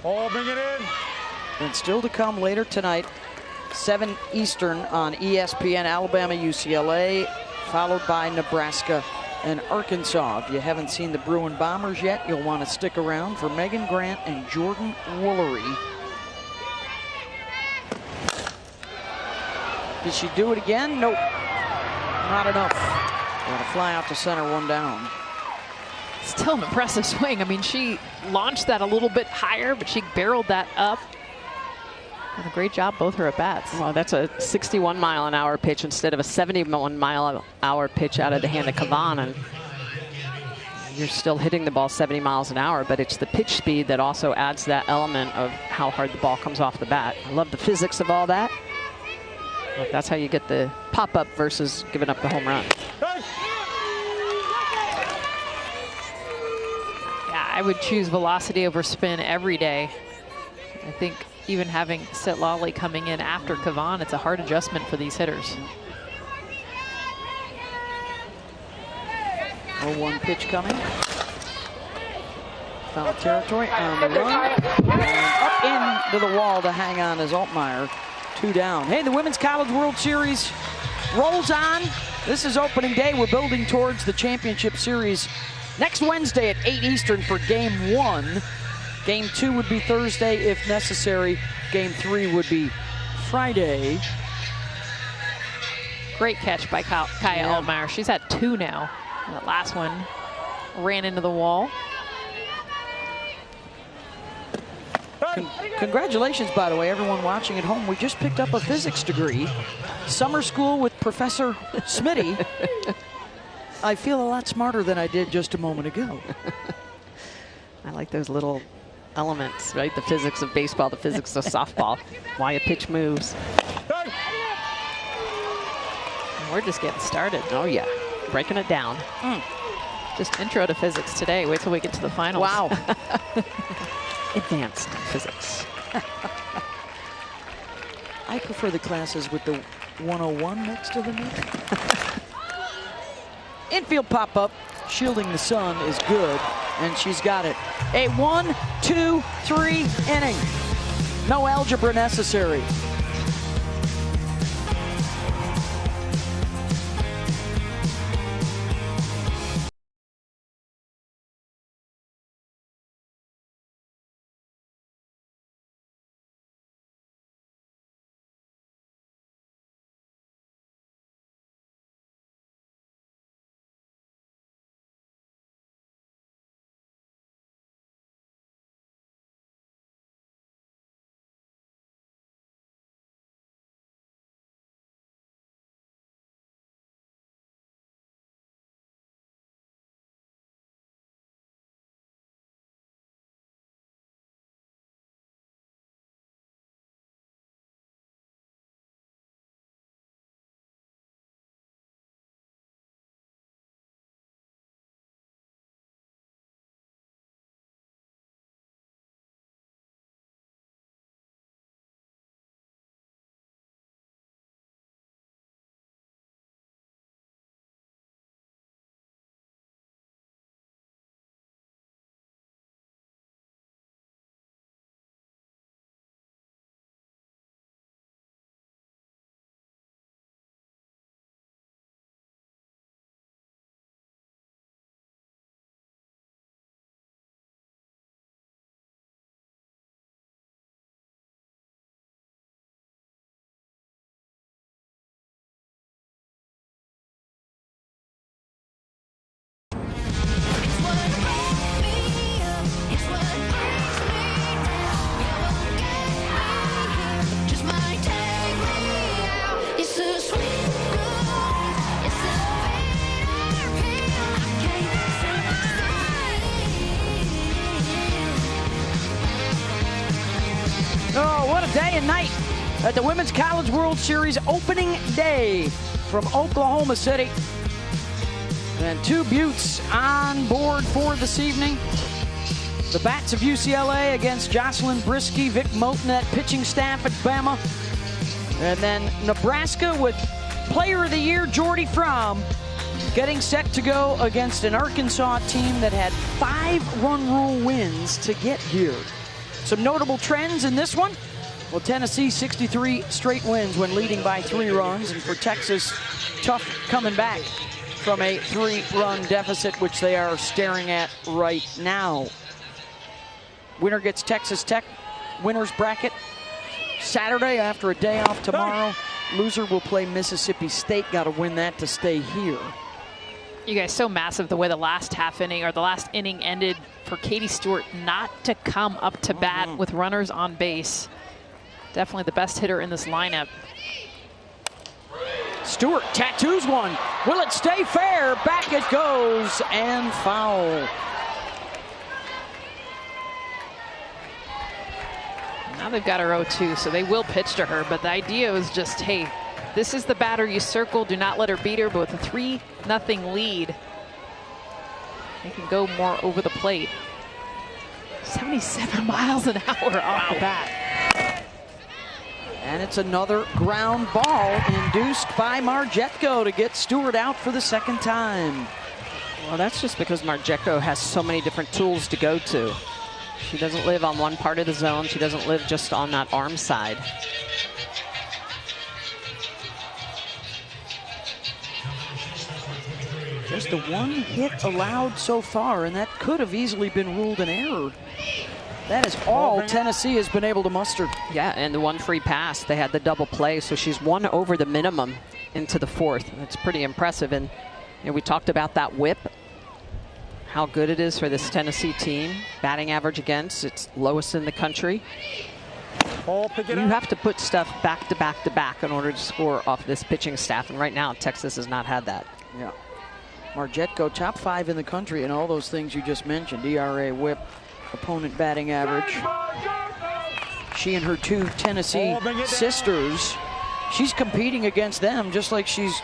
Ball, bring it in. And still to come later tonight, 7 Eastern on ESPN, Alabama, UCLA, followed by Nebraska and Arkansas. If you haven't seen the Bruin Bombers yet, you'll want to stick around for Megan Grant and Jordan Woolery. Did she do it again? Nope. Not enough. Got to fly out to center, 1 down. Still an impressive swing. I mean, she launched that a little bit higher, but she barreled that up. And a great job, both her at-bats. Well, that's a 61-mile-an-hour pitch instead of a 71-mile-an-hour pitch out of the hand of Kavan. And you're still hitting the ball 70 miles an hour, but it's the pitch speed that also adds that element of how hard the ball comes off the bat. I love the physics of all that. But that's how you get the pop-up versus giving up the home run. Yeah, I would choose velocity over spin every day. I think even having Sitlali coming in after Kavan, it's a hard adjustment for these hitters. 0-1 pitch coming. Foul territory on the run. And up into the wall to hang on is Altmaier. 2 down. Hey, the Women's College World Series rolls on. This is opening day. We're building towards the championship series next Wednesday at 8 Eastern for Game 1. Game 2 would be Thursday if necessary. Game 3 would be Friday. Great catch by Kaya Altmaier. She's at 2 now. And that last one ran into the wall. Congratulations, by the way, everyone watching at home. We just picked up a physics degree. Summer school with Professor Smitty. I feel a lot smarter than I did just a moment ago. I like those little elements, right? The physics of baseball, the physics of softball, why a pitch moves. We're just getting started. Oh, yeah. Breaking it down. Just intro to physics today. Wait till we get to the finals. Wow. Advanced physics. I prefer the classes with the 101 next to the name. Infield pop-up, shielding the sun is good, and she's got it. A 1, 2, 3 inning. No algebra necessary. Day and night at the Women's College World Series opening day from Oklahoma City. And 2 Buttes on board for this evening. The bats of UCLA against Jocelyn Brisky, Vic Moten at pitching staff at Bama. And then Nebraska with Player of the Year Jordy Fromm getting set to go against an Arkansas team that had 5 run rule wins to get here. Some notable trends in this one. Well, Tennessee 63 straight wins when leading by 3 runs, and for Texas, tough coming back from a 3-run deficit, which they are staring at right now. Winner gets Texas Tech winner's bracket Saturday after a day off tomorrow. Loser will play Mississippi State. Got to win that to stay here. You guys, so massive the way the last half inning or the last inning ended for Katie Stewart not to come up to bat with runners on base. Definitely the best hitter in this lineup. Stewart tattoos one. Will it stay fair? Back it goes and foul. Now they've got her 0-2, so they will pitch to her. But the idea was just, hey, this is the batter you circle. Do not let her beat her. But with a 3-0 lead, they can go more over the plate. 77 miles an hour off the bat. And it's another ground ball induced by Marjetko to get Stewart out for the second time. Well, that's just because Marjetko has so many different tools to go to. She doesn't live on one part of the zone. She doesn't live just on that arm side. Just the one hit allowed so far, and that could have easily been ruled an error. That is all Tennessee has been able to muster. Yeah, and the one free pass. They had the double play, so she's 1 over the minimum into the 4th. That's pretty impressive. And you know, we talked about that whip, how good it is for this Tennessee team. Batting average against, it's lowest in the country. You have to put stuff back to back to back in order to score off this pitching staff, and right now Texas has not had that. Yeah. Marjetko, top 5 in the country in all those things you just mentioned. ERA, whip, opponent batting average. She and her 2 Tennessee sisters, she's competing against them just like she's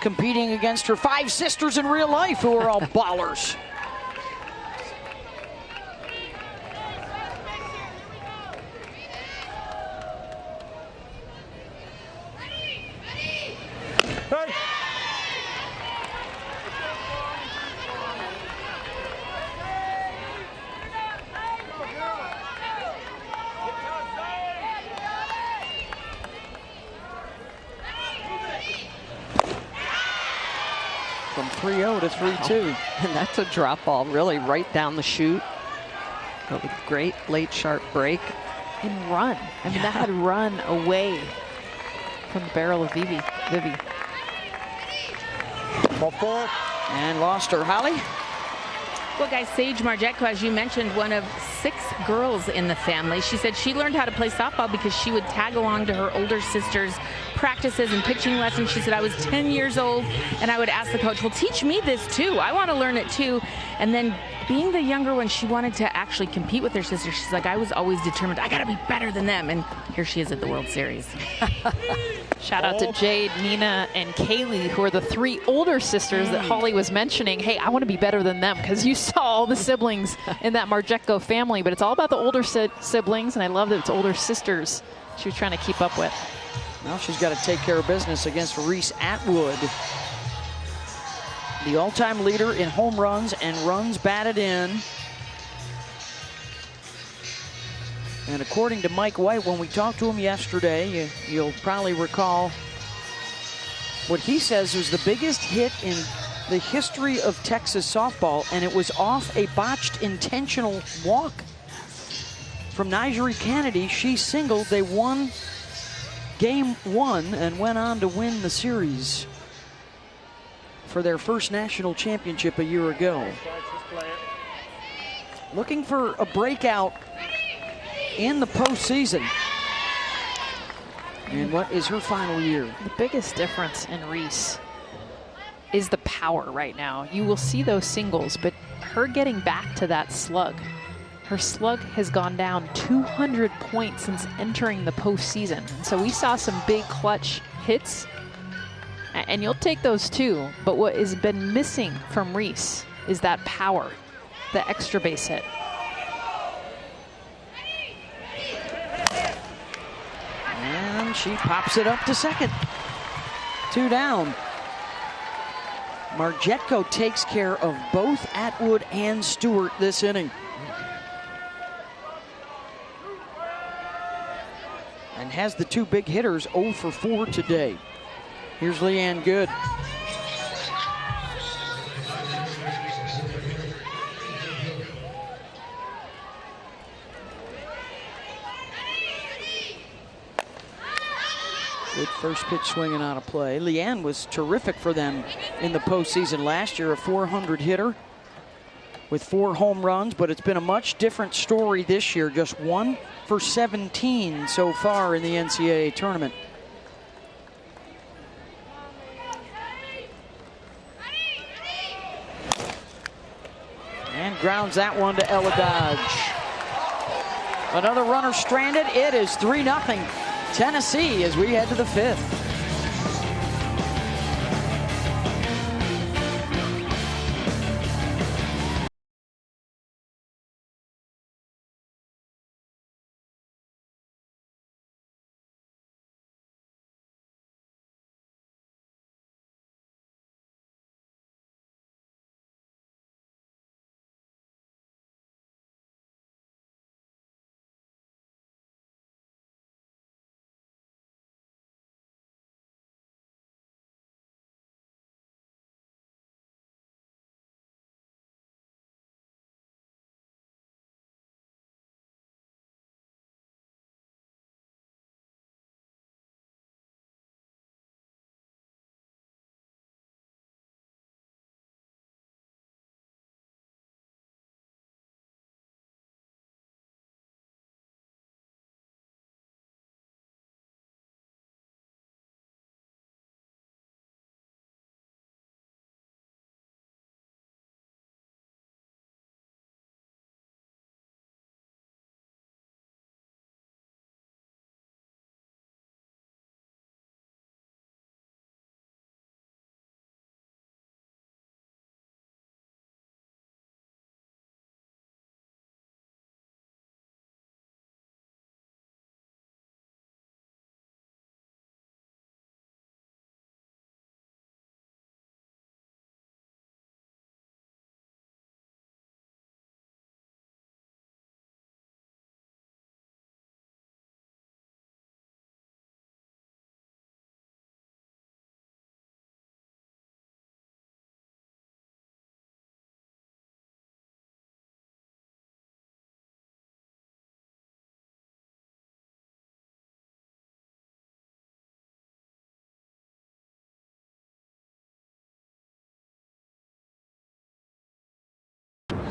competing against her 5 sisters in real life who are all ballers. From 3-0 to 3-2. And that's a drop ball, really right down the chute. But with great late sharp break. And run. I mean, that had run away from the barrel of Vivi. And lost her. Holly? Well, guys, Sage Marjetko, as you mentioned, one of 6 girls in the family. She said she learned how to play softball because she would tag along to her older sister's practices and pitching lessons. She said, I was 10 years old, and I would ask the coach, well, teach me this too. I want to learn it too. And then being the younger one, she wanted to actually compete with her sister. She's like, I was always determined, I got to be better than them. And here she is at the World Series. Shout out to Jade, Nina, and Kaylee, who are the 3 older sisters that Holly was mentioning. Hey, I want to be better than them, because you saw all the siblings in that Marjetko family, but it's all about the older siblings, and I love that it's older sisters she was trying to keep up with. Now she's got to take care of business against Reese Atwood, the all-time leader in home runs and runs batted in. And according to Mike White, when we talked to him yesterday, you'll probably recall what he says was the biggest hit in the history of Texas softball, and it was off a botched intentional walk from Nigeri Kennedy. She singled. They won game 1 and went on to win the series for their first national championship a year ago. Looking for a breakout in the postseason. And what is her final year? The biggest difference in Reese is the power right now. You will see those singles, but her getting back to that slug. Her slug has gone down 200 points since entering the postseason. And so we saw some big clutch hits, and you'll take those too. But what has been missing from Reese is that power, the extra base hit. And she pops it up to second. 2 down. Marjetko takes care of both Atwood and Stewart this inning. and has the 2 big hitters 0 for 4 today. Here's Leanne Good. Good first pitch swinging out of play. Leanne was terrific for them in the postseason last year, a 400 hitter with 4 home runs, but it's been a much different story this year. Just 1 for 17 so far in the NCAA tournament. And grounds that one to Ella Dodge. Another runner stranded. It is 3-0 Tennessee as we head to the 5th.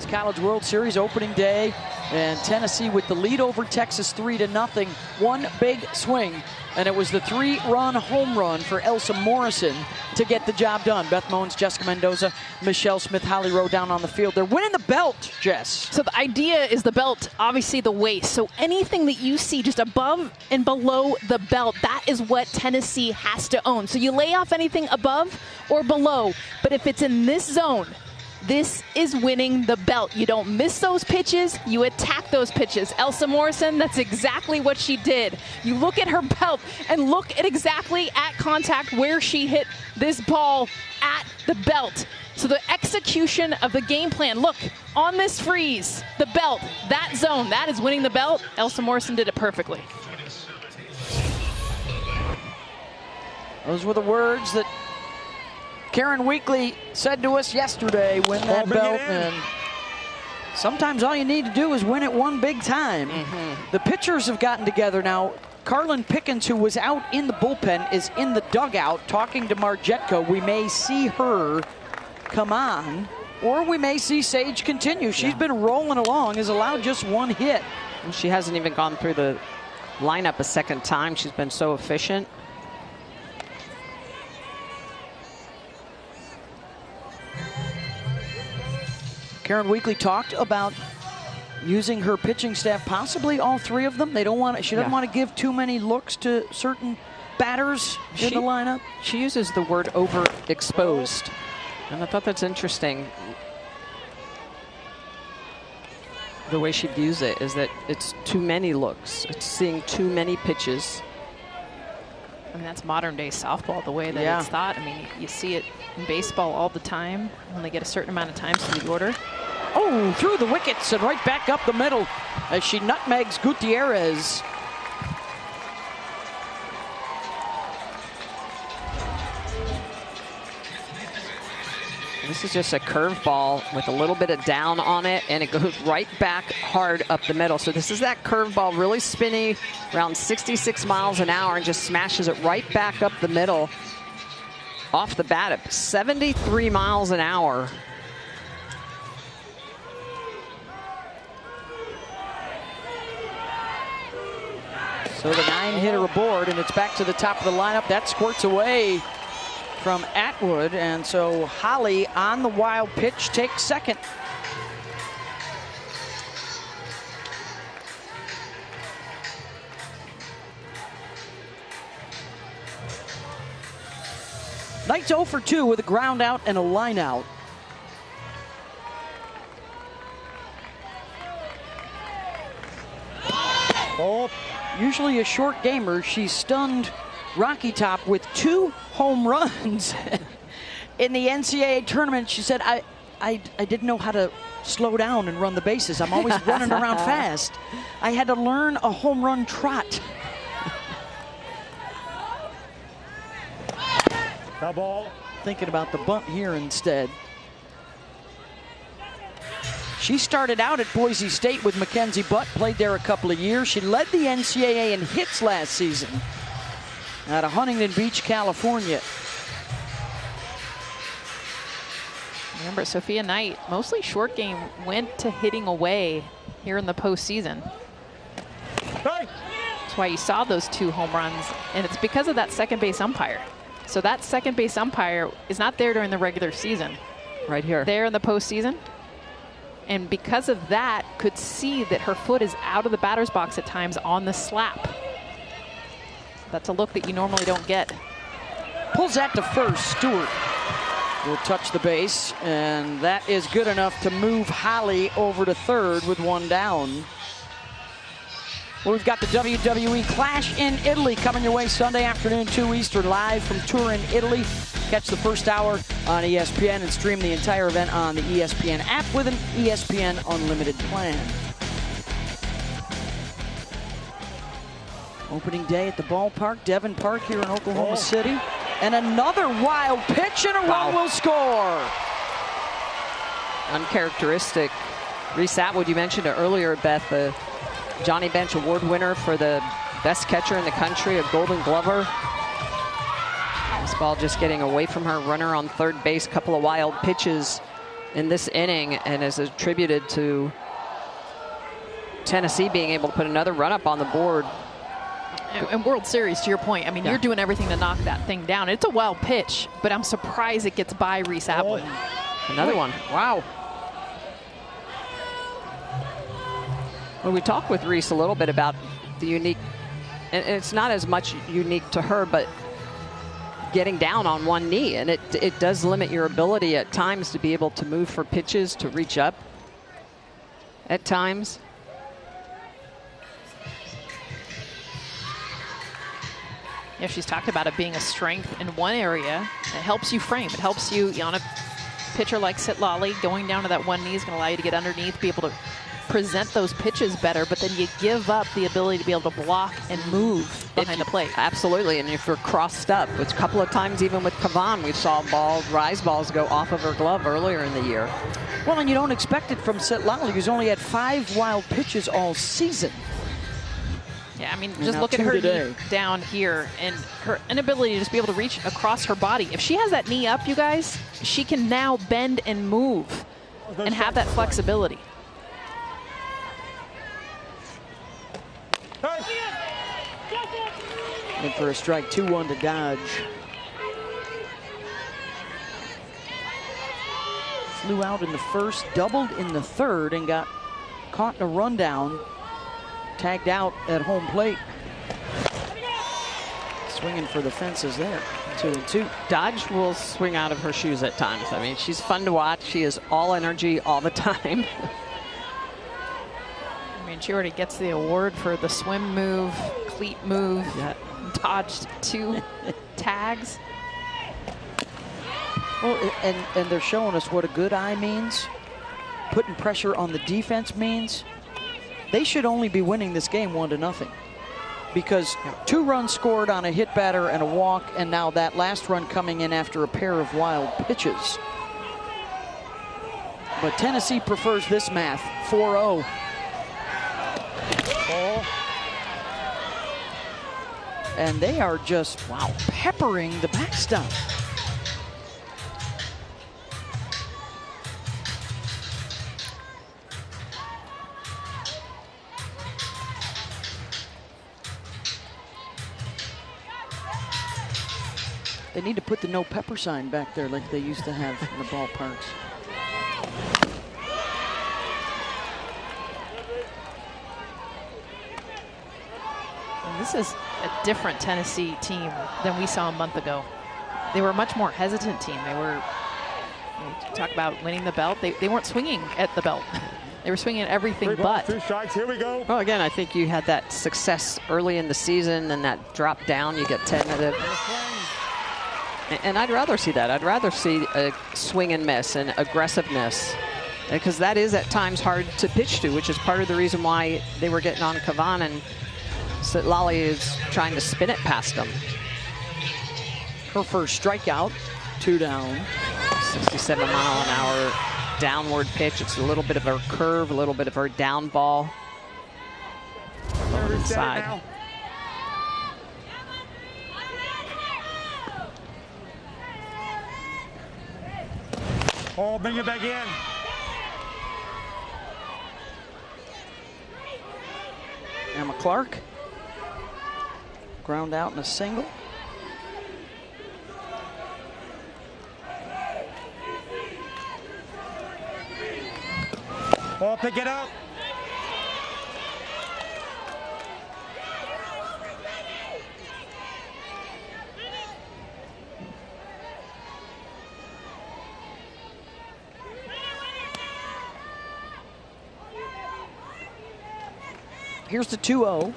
College World Series opening day, and Tennessee with the lead over Texas 3-0. One big swing, and it was the 3-run home run for Elsa Morrison to get the job done. Beth Moens, Jessica Mendoza, Michelle Smith, Holly Rowe down on the field. They're winning the belt, Jess. So the idea is the belt, obviously the waist. So anything that you see just above and below the belt, that is what Tennessee has to own. So you lay off anything above or below, but if it's in this zone, this is winning the belt. You don't miss those pitches, you attack those pitches. Elsa Morrison, that's exactly what she did. You look at her belt and look at exactly at contact where she hit this ball at the belt. So the execution of the game plan, look, on this freeze, the belt, that zone, that is winning the belt. Elsa Morrison did it perfectly. Those were the words that Karen Weekly said to us yesterday, win that belt, and sometimes all you need to do is win it one big time. The pitchers have gotten together now. Carlin Pickens, who was out in the bullpen, is in the dugout talking to Marjetko. We may see her come on, or we may see Sage continue. She's been rolling along, has allowed just one hit. And she hasn't even gone through the lineup a second time. She's been so efficient. Karen Weekly talked about using her pitching staff, possibly all 3 of them. They don't want. She doesn't want to give too many looks to certain batters in the lineup. She uses the word overexposed, and I thought that's interesting. The way she views it is that it's too many looks. It's seeing too many pitches. I mean, that's modern day softball, the way that it's thought. I mean, you see it in baseball all the time when they get a certain amount of times to the order. Oh, through the wickets and right back up the middle as she nutmegs Gutierrez. This is just a curveball with a little bit of down on it, and it goes right back hard up the middle. So this is that curveball, really spinny, around 66 miles an hour, and just smashes it right back up the middle off the bat at 73 miles an hour. So the 9-hitter aboard, and it's back to the top of the lineup. That squirts away from Atwood, and so Holly on the wild pitch takes second. Knight's 0 for 2 with a ground out and a line out. Oh. Usually a short gamer, she stunned Rocky Top with 2 home runs in the NCAA tournament. She said, I didn't know how to slow down and run the bases. I'm always running around fast. I had to learn a home run trot. Foul ball. Thinking about the bunt here instead. She started out at Boise State with Mackenzie Butt, played there a couple of years. She led the NCAA in hits last season out of Huntington Beach, California. Remember, Sophia Knight, mostly short game, went to hitting away here in the postseason. That's why you saw those 2 home runs, and it's because of that second base umpire. So that second base umpire is not there during the regular season. Right here. There in the postseason. And because of that, could see that her foot is out of the batter's box at times on the slap. That's a look that you normally don't get. Pulls that to first. Stewart will touch the base, and that is good enough to move Holly over to third with 1 down. Well, we've got the WWE Clash in Italy coming your way Sunday afternoon, 2 Eastern, live from Turin, Italy. Catch the first hour on ESPN and stream the entire event on the ESPN app with an ESPN Unlimited plan. Opening day at the ballpark, Devon Park here in Oklahoma City. And another wild pitch, and a run will score. Uncharacteristic. Reese Atwood, you mentioned it earlier, Beth, the Johnny Bench Award winner for the best catcher in the country, a Golden Glover. This ball just getting away from her. Runner on third base, couple of wild pitches in this inning, and is attributed to Tennessee being able to put another run up on the board. And World Series, to your point, I mean, you're doing everything to knock that thing down. It's a wild pitch, but I'm surprised it gets by Reese Atwood. Another one. Wow. Well, we talked with Reese a little bit about the unique, and it's not as much unique to her, but getting down on one knee, and it does limit your ability at times to be able to move for pitches, to reach up at times. Yeah, she's talked about it being a strength in one area. It helps you frame. It helps you on a pitcher like Sitlali, going down to that one knee is going to allow you to get underneath, be able to present those pitches better, but then you give up the ability to be able to block and move behind the plate. Absolutely, and if you're crossed up, which a couple of times even with Kavan, we saw rise balls go off of her glove earlier in the year. Well, and you don't expect it from Sitlali, who's only had 5 wild pitches all season. Yeah, I mean, just look at her knee down here and her inability to just be able to reach across her body. If she has that knee up, you guys, she can now bend and move and have that flexibility. And for a strike, 2-1 to Dodge. Flew out in the first, doubled in the third, and got caught in a rundown. Tagged out at home plate. Swinging for the fences there. 2-2. Dodge will swing out of her shoes at times. I mean, she's fun to watch. She is all energy all the time. I mean, she already gets the award for the swim move, cleat move. Yeah. Dodged 2 tags. Well, and they're showing us what a good eye means. Putting pressure on the defense means. They should only be winning this game 1-0. Because 2 runs scored on a hit batter and a walk, and now that last run coming in after a pair of wild pitches. But Tennessee prefers this math, 4-0. And they are just, wow, peppering the backstop. They need to put the no pepper sign back there like they used to have in the ballparks. And this is a different Tennessee team than we saw a month ago. They were a much more hesitant team. They were, you talk about winning the belt, they weren't swinging at the belt. They were swinging at everything but. 2 strikes, here we go. Well, again, I think you had that success early in the season and that drop down, you get tentative. And I'd rather see that. I'd rather see a swing and miss and aggressiveness, because that is at times hard to pitch to, which is part of the reason why they were getting on Kavan, and Lally is trying to spin it past them. Her first strikeout, 2 down. 67-mile-an-hour downward pitch. It's a little bit of her curve, a little bit of her down ball. Lower inside. Oh, bring it back in. Emma Clark. Ground out in a single. Oh, pick it up. Here's the 2-0.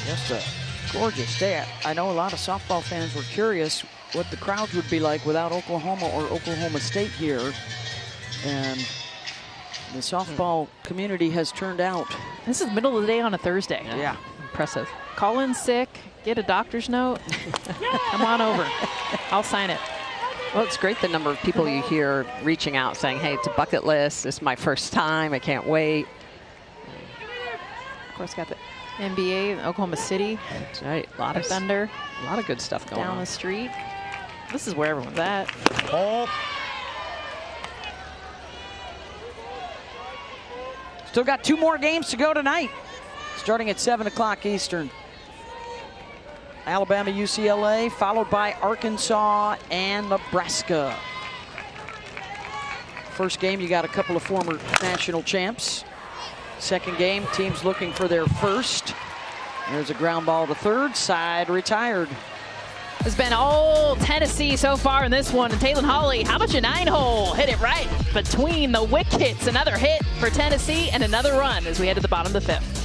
Just a gorgeous day. I know a lot of softball fans were curious what the crowds would be like without Oklahoma or Oklahoma State here. And the softball community has turned out. This is middle of the day on a Thursday. Yeah. Impressive. Call in sick, get a doctor's note, come on over. I'll sign it. Well, it's great the number of people you hear reaching out saying, hey, it's a bucket list. It's my first time. I can't wait. Of course, got the NBA, Oklahoma City. That's right. A lot of Thunder. A lot of good stuff going on. Down the street. This is where everyone's at. Oh. Still got 2 more games to go tonight, starting at 7 o'clock Eastern. Alabama, UCLA, followed by Arkansas and Nebraska. First game, you got a couple of former national champs. Second game, teams looking for their first. There's a ground ball to third, side retired. It's been all Tennessee so far in this one. And Taylon Hawley, how about your 9-hole? Hit it right between the wickets. Another hit for Tennessee and another run as we head to the bottom of the 5th.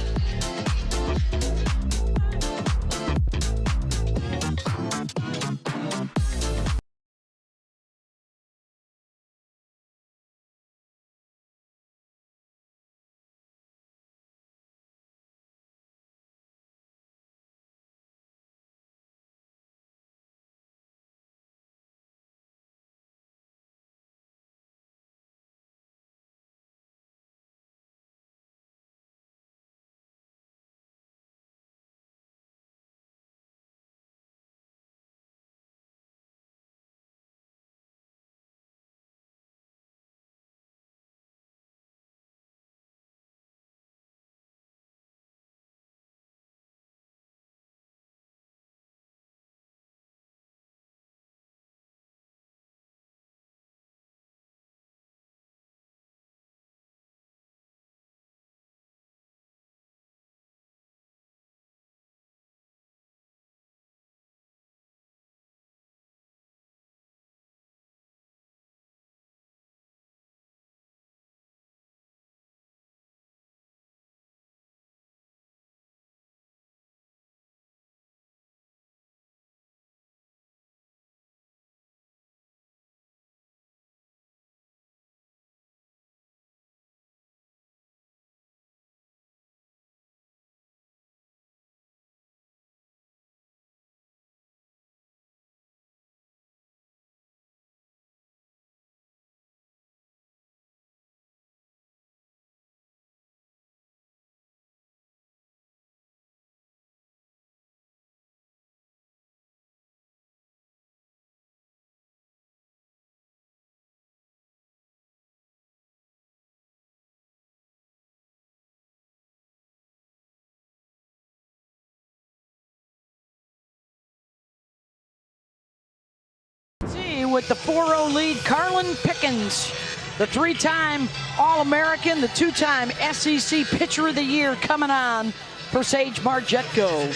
with the 4-0 lead. Carlin Pickens, the 3-time All-American, the 2-time SEC Pitcher of the Year, coming on for Sage Margetko.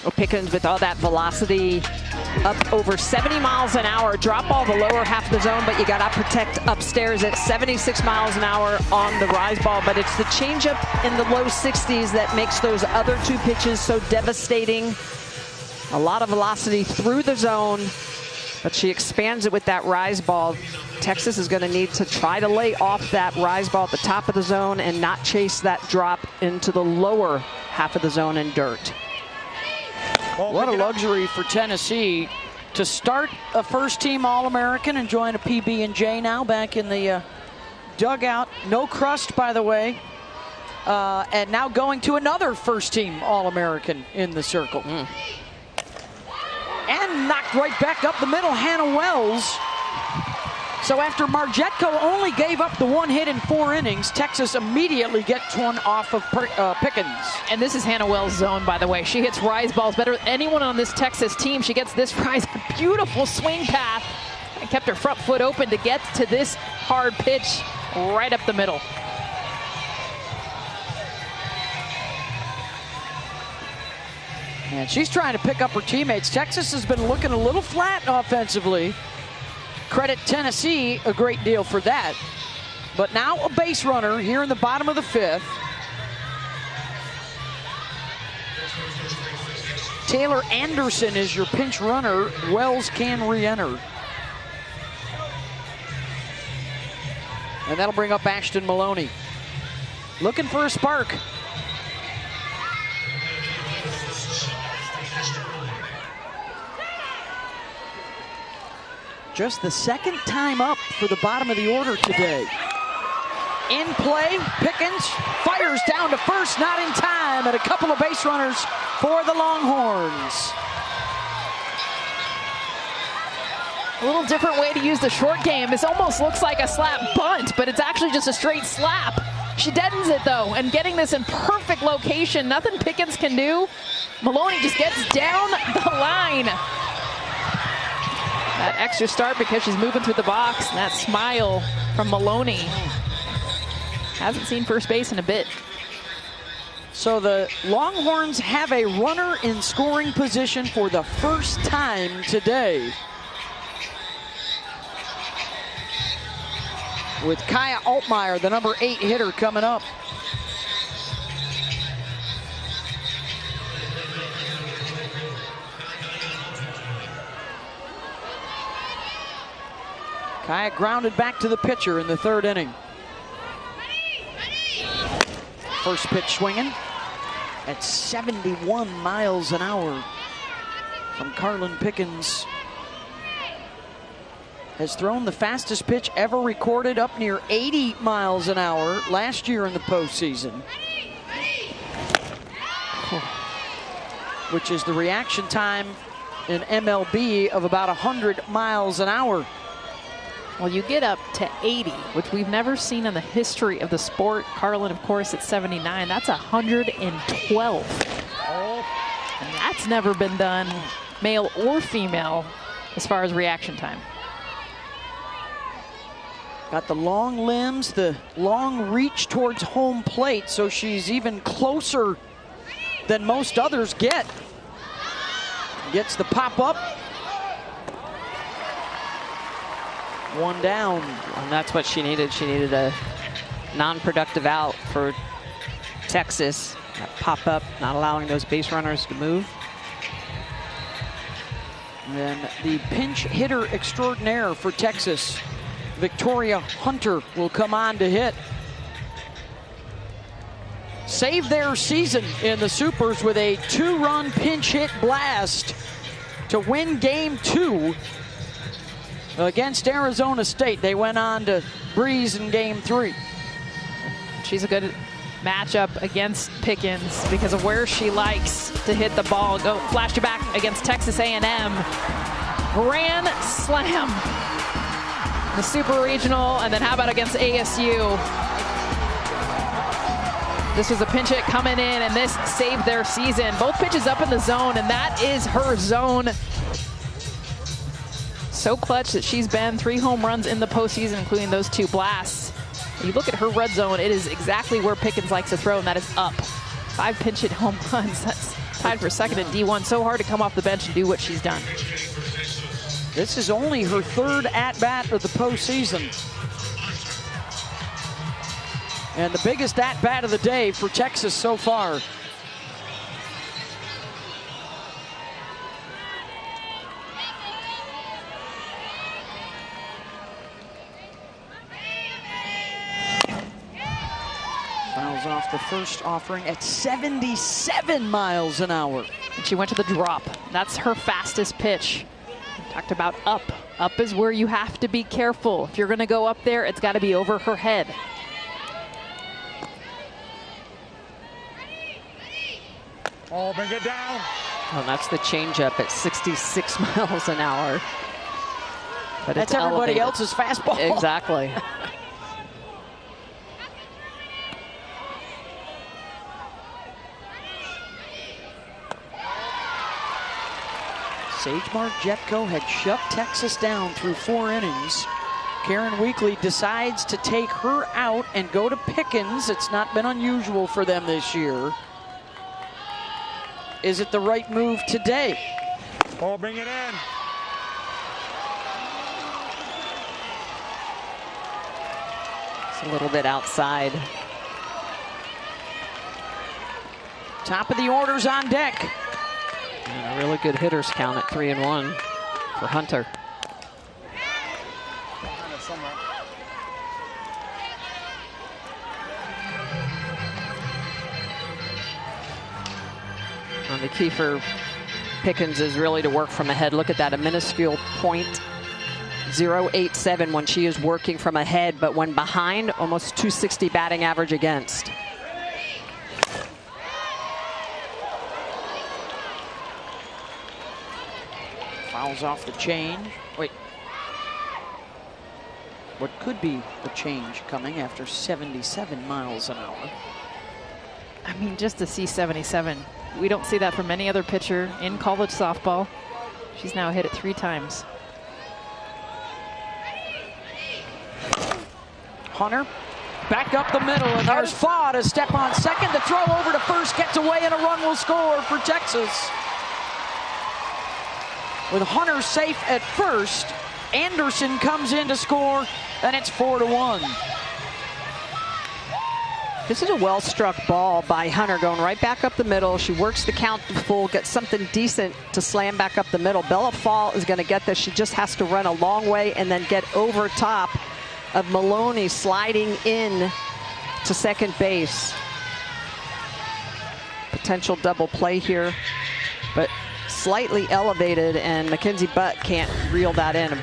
Well, Pickens with all that velocity, up over 70 miles an hour, drop ball the lower half of the zone, but you got to protect upstairs at 76 miles an hour on the rise ball. But it's the changeup in the low 60s that makes those other two pitches so devastating. A lot of velocity through the zone, but she expands it with that rise ball. Texas is going to need to try to lay off that rise ball at the top of the zone and not chase that drop into the lower half of the zone in dirt. What a luxury for Tennessee to start a first-team All-American and join a PB&J now back in the dugout. No crust, by the way. And now going to another first-team All-American in the circle. And knocked right back up the middle, Hannah Wells. So after Margetko only gave up the 1 hit in 4 innings, Texas immediately gets one off of Pickens. And this is Hannah Wells' zone, by the way. She hits rise balls better than anyone on this Texas team. She gets this rise, beautiful swing path, and kept her front foot open to get to this hard pitch right up the middle. And she's trying to pick up her teammates. Texas has been looking a little flat offensively. Credit Tennessee a great deal for that. But now a base runner here in the bottom of the 5th. Taylor Anderson is your pinch runner. Wells can re-enter. And that'll bring up Ashton Maloney. Looking for a spark. Just the 2nd time up for the bottom of the order today. In play, Pickens fires down to first, not in time, and a couple of base runners for the Longhorns. A little different way to use the short game. This almost looks like a slap bunt, but it's actually just a straight slap. She deadens it, though, and getting this in perfect location. Nothing Pickens can do. Maloney just gets down the line. That extra start because she's moving through the box. And that smile from Maloney. Hasn't seen first base in a bit. So the Longhorns have a runner in scoring position for the first time today. With Kaya Altmaier, the number 8 hitter, coming up. Kaya grounded back to the pitcher in the 3rd inning. First pitch swinging at 71 miles an hour from Carlin Pickens. Has thrown the fastest pitch ever recorded, up near 80 miles an hour last year in the postseason. Which is the reaction time in MLB of about 100 miles an hour. Well, you get up to 80, which we've never seen in the history of the sport. Carlin, of course, at 79. That's 112. And that's never been done, male or female, as far as reaction time. Got the long limbs, the long reach towards home plate, so she's even closer than most others get. Gets the pop up. 1 down. And that's what she needed. She needed a non-productive out for Texas. That pop up, not allowing those base runners to move. And the pinch hitter extraordinaire for Texas, Victoria Hunter, will come on to hit. Save their season in the Supers with a 2-run pinch hit blast to win Game 2 against Arizona State. They went on to breeze in Game 3. She's a good matchup against Pickens because of where she likes to hit the ball. Go flash you back against Texas A&M. Grand slam. The Super Regional, and then how about against ASU? This was a pinch hit coming in, and this saved their season. Both pitches up in the zone, and that is her zone. so clutch that she's been 3 home runs in the postseason, including those 2 blasts. You look at her red zone, it is exactly where Pickens likes to throw, and that is up. 5 pinch hit home runs. That's tied for second in D1. So hard to come off the bench and do what she's done. This is only her 3rd at-bat of the postseason. And the biggest at-bat of the day for Texas so far. Fouls off the first offering at 77 miles an hour. And she went to the drop. That's her fastest pitch. Talked about up. Up is where you have to be careful. If you're going to go up there, it's got to be over her head. Oh, bring it down. Well, that's the changeup at 66 miles an hour. But that's it's everybody elevated. else's fastball. Exactly. Sagemar Jetko had shut Texas down through 4 innings. Karen Weekly decides to take her out and go to Pickens. It's not been unusual for them this year. Is it the right move today? Oh, bring it in. It's a little bit outside. Top of the orders on deck. And a really good hitters count at 3-1 for Hunter. And the key for Pickens is really to work from ahead. Look at that, a minuscule .087 when she is working from ahead, but when behind, almost 260 batting average against. Fouls off the change. Wait. What could be the change coming after 77 miles an hour? I mean, just to see 77. We don't see that from any other pitcher in college softball. She's now hit it 3 times. Hunter back up the middle, and there's Faw to step on second. The throw over to first gets away, and a run will score for Texas. With Hunter safe at first, Anderson comes in to score, and it's 4-1. This is a well-struck ball by Hunter going right back up the middle. She works the count to full, gets something decent to slam back up the middle. Bella Fall is going to get this. She just has to run a long way and then get over top of Maloney sliding in to second base. Potential double play here, but slightly elevated, and Mackenzie Butt can't reel that in.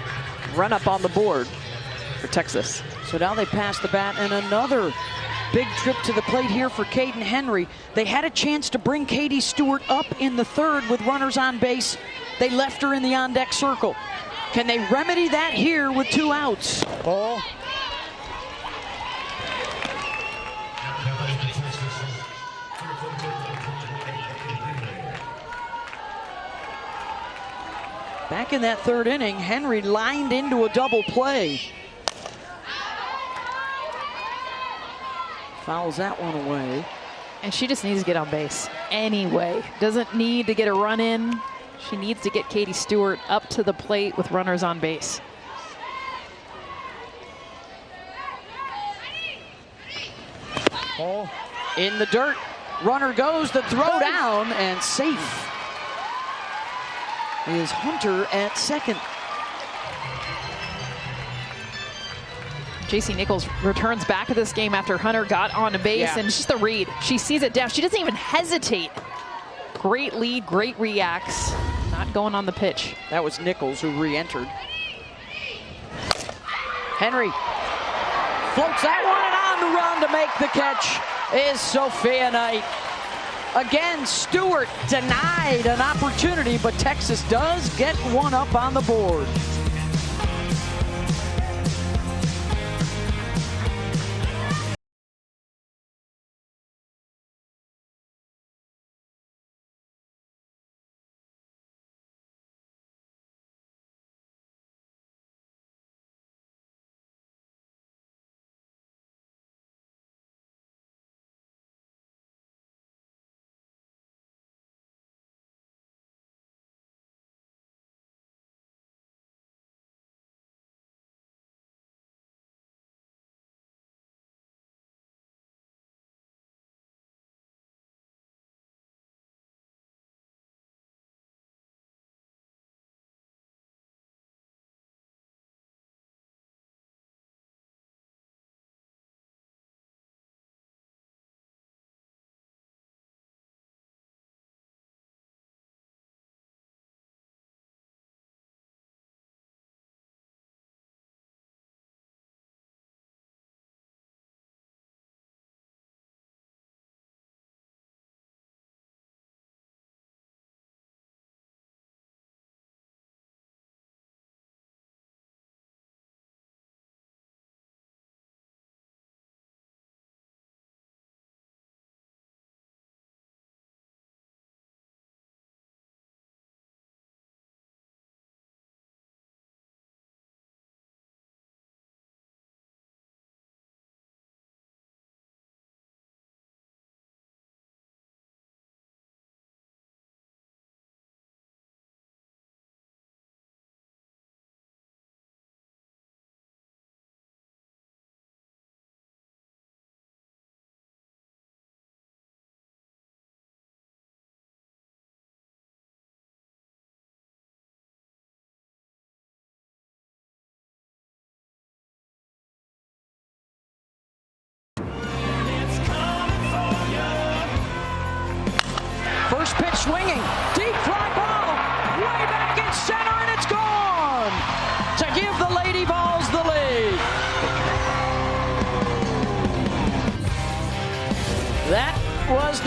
Run up on the board for Texas. So now they pass the bat, and another big trip to the plate here for Caden Henry. They had a chance to bring Katie Stewart up in the 3rd with runners on base. They left her in the on-deck circle. Can they remedy that here with 2 outs? Oh. Back in that 3rd inning, Henry lined into a double play. Fouls that one away. And she just needs to get on base anyway. Doesn't need to get a run in. She needs to get Katie Stewart up to the plate with runners on base. Oh. In the dirt, runner goes, the throw down, and safe is Hunter at second. JC Nichols returns back to this game after Hunter got on base, and it's just the read. She sees it down. She doesn't even hesitate. Great lead, great reacts. Not going on the pitch. That was Nichols who re-entered. Henry floats that one, and on the run to make the catch is Sophia Knight. Again, Stewart denied an opportunity, but Texas does get one up on the board.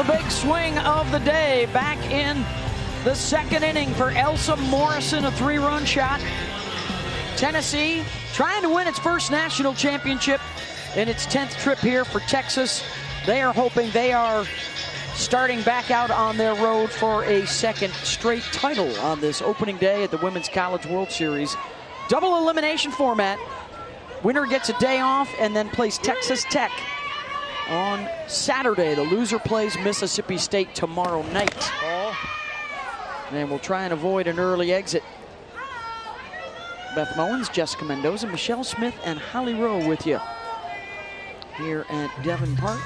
the big swing of the day back in the second inning for Elsa Morrison, a 3-run shot. Tennessee trying to win its first national championship in its 10th trip here for Texas. They are hoping they are starting back out on their road for a second straight title on this opening day at the Women's College World Series. Double elimination format. Winner gets a day off and then plays Texas Tech on Saturday. The loser plays Mississippi State tomorrow night. And we'll try and avoid an early exit. Beth Mowens, Jessica Mendoza, Michelle Smith, and Holly Rowe with you here at Devon Park.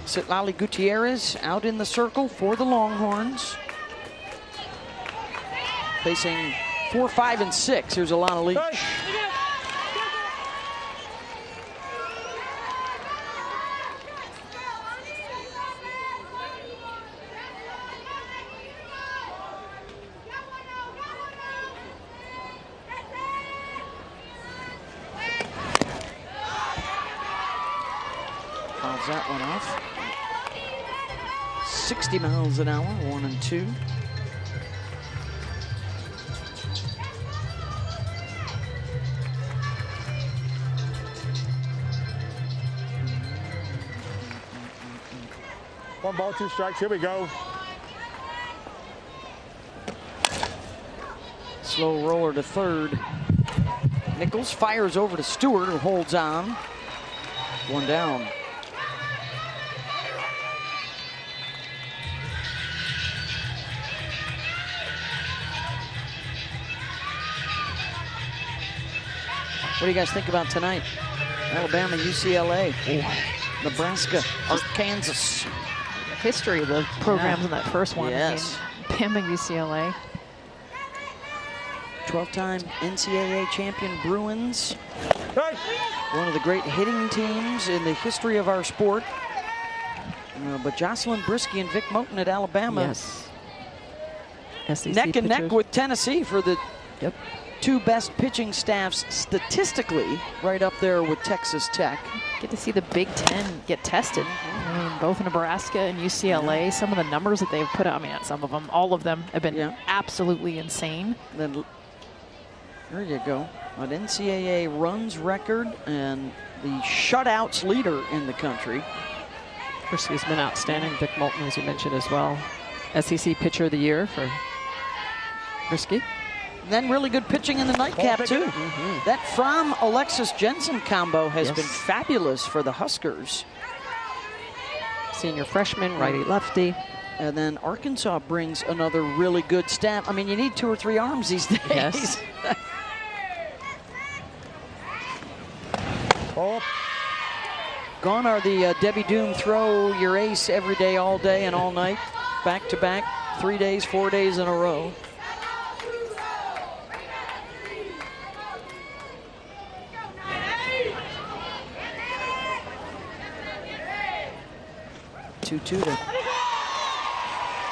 Citlali Gutierrez out in the circle for the Longhorns. Facing 4, 5, and 6. Here's Alana Leach. Fouls that one off. 60 miles an hour, 1 and 2. One ball, 2 strikes. Here we go. Slow roller to third. Nichols fires over to Stewart, who holds on. 1 down. What do you guys think about tonight? Alabama, UCLA, Nebraska, Arkansas. History of the programs in that first one. Yes. Bama, UCLA. 12-time NCAA champion Bruins. One of the great hitting teams in the history of our sport. But Jocelyn Brisky and Vic Moten at Alabama. Yes. SEC neck and neck pitchers. with Tennessee for the 2 best pitching staffs statistically, right up there with Texas Tech. Get to see the Big Ten get tested. I mean, both Nebraska and UCLA, some of the numbers that they've put out, I mean, not some of them, all of them have been absolutely insane. Then there you go. An NCAA runs record and the shutouts leader in the country. Brisky's been outstanding. Vic Moulton, as you mentioned as well. SEC Pitcher of the Year for Brisky. Then really good pitching in the nightcap, too. That Fromm Alexis Jensen combo has been fabulous for the Huskers. Senior freshman, righty-lefty. And then Arkansas brings another really good staff. I mean, you need 2 or 3 arms these days. Yes. Gone are the Debbie Doom throw your ace every day, all day, and all night. Back to back, 3 days, 4 days in a row. Two to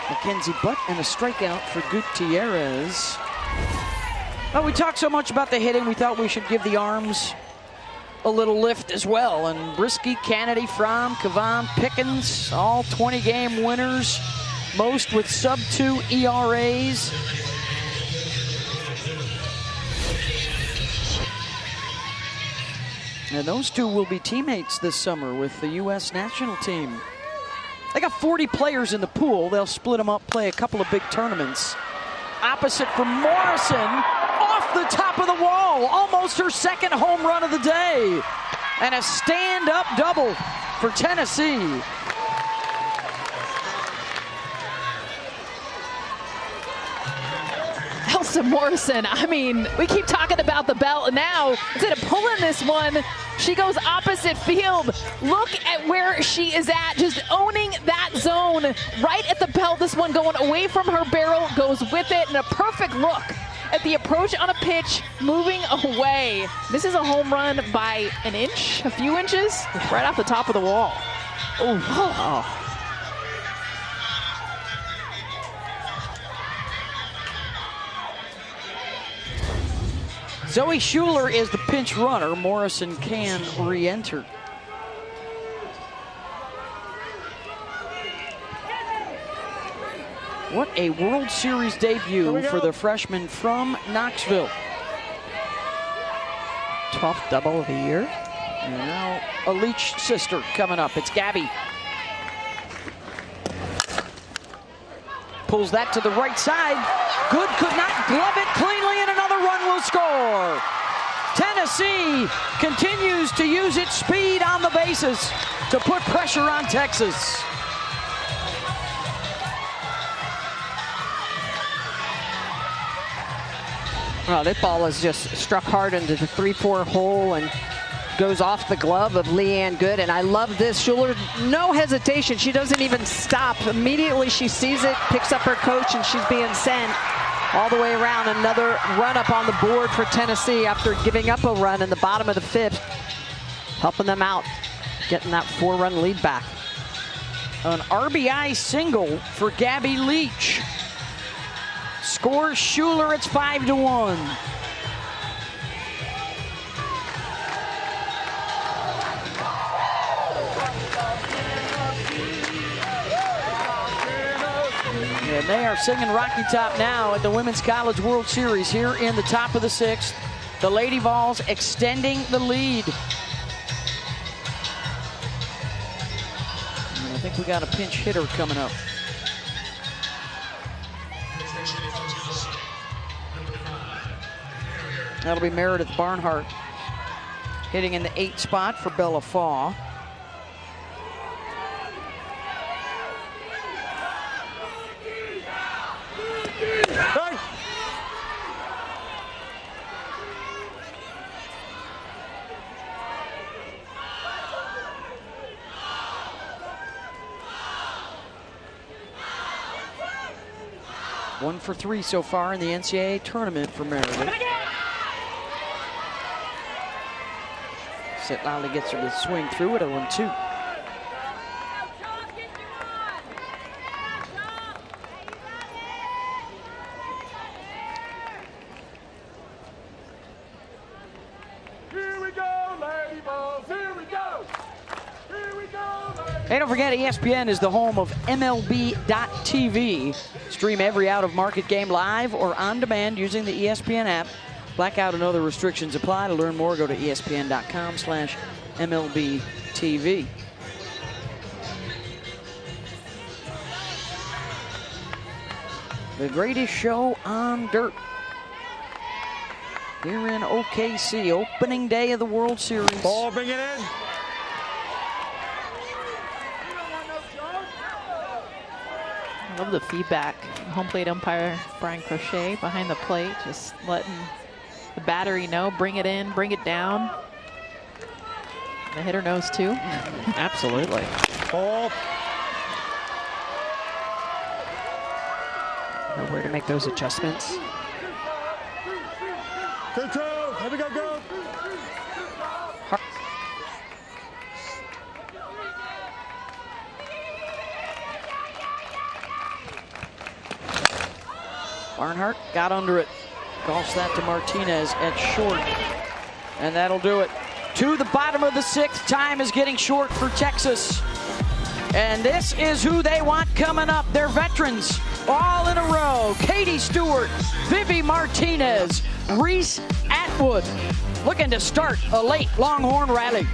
Mackenzie Butt and a strikeout for Gutierrez. Well, we talked so much about the hitting, we thought we should give the arms a little lift as well. And Brisky, Kennedy, Fromm, Kavan, Pickens, all 20-game winners, most with sub-2 ERAs. And those 2 will be teammates this summer with the U.S. national team. They got 40 players in the pool. They'll split them up, play a couple of big tournaments. Opposite for Morrison, off the top of the wall. Almost her 2nd home run of the day. And a stand-up double for Tennessee. Elsa Morrison, I mean, we keep talking about the belt, and now instead of pulling this one, she goes opposite field. Look at where she is at, just owning that zone right at the belt. This one going away from her barrel, goes with it, and a perfect look at the approach on a pitch, moving away. This is a home run by an inch, a few inches, right off the top of the wall. Oh. Zoe Schuler is the pinch runner. Morrison can re-enter. What a World Series debut for the freshman from Knoxville. 12th double of the year. And now a Leach sister coming up. It's Gabby. Pulls that to the right side. Good, could not glove it cleanly, and another run will score. Tennessee continues to use its speed on the bases to put pressure on Texas. Oh, that ball is just struck hard into the 3-4 hole and goes off the glove of Leanne Good. And I love this. Schuler, no hesitation. She doesn't even stop. Immediately she sees it, picks up her coach, and she's being sent all the way around. Another run up on the board for Tennessee after giving up a run in the bottom of the 5th. Helping them out, getting that 4-run lead back. An RBI single for Gabby Leach. Scores Schuler, it's 5-1. And they are singing Rocky Top now at the Women's College World Series here in the top of the 6th. The Lady Vols extending the lead. And I think we got a pinch hitter coming up. That'll be Meredith Barnhart hitting in the 8th spot for Bella Faw. Hey. One for 3 so far in the NCAA tournament for Meredith. Setlali gets her to swing through it, 0-2. Here we go, Lady Vols. Here we go. Here we go, Lady. Hey, don't forget, ESPN is the home of MLB.TV. Stream every out-of-market game live or on demand using the ESPN app. Blackout and other restrictions apply. To learn more, go to ESPN.com/MLBTV. The greatest show on dirt. Here in OKC, opening day of the World Series. Ball, bring it in. I love the feedback. Home plate umpire Brian Crochet behind the plate, just letting the battery know, bring it in, bring it down. The hitter knows too. Absolutely. Ball. Know where to make those adjustments. Control. Here we go, go. Barnhart got under it. Golfs that to Martinez at short. And that'll do it. To the bottom of the 6th. Time is getting short for Texas. And this is who they want coming up. They're veterans all in a row. Katie Stewart, Vivi Martinez, Reese Atwood looking to start a late Longhorn rally.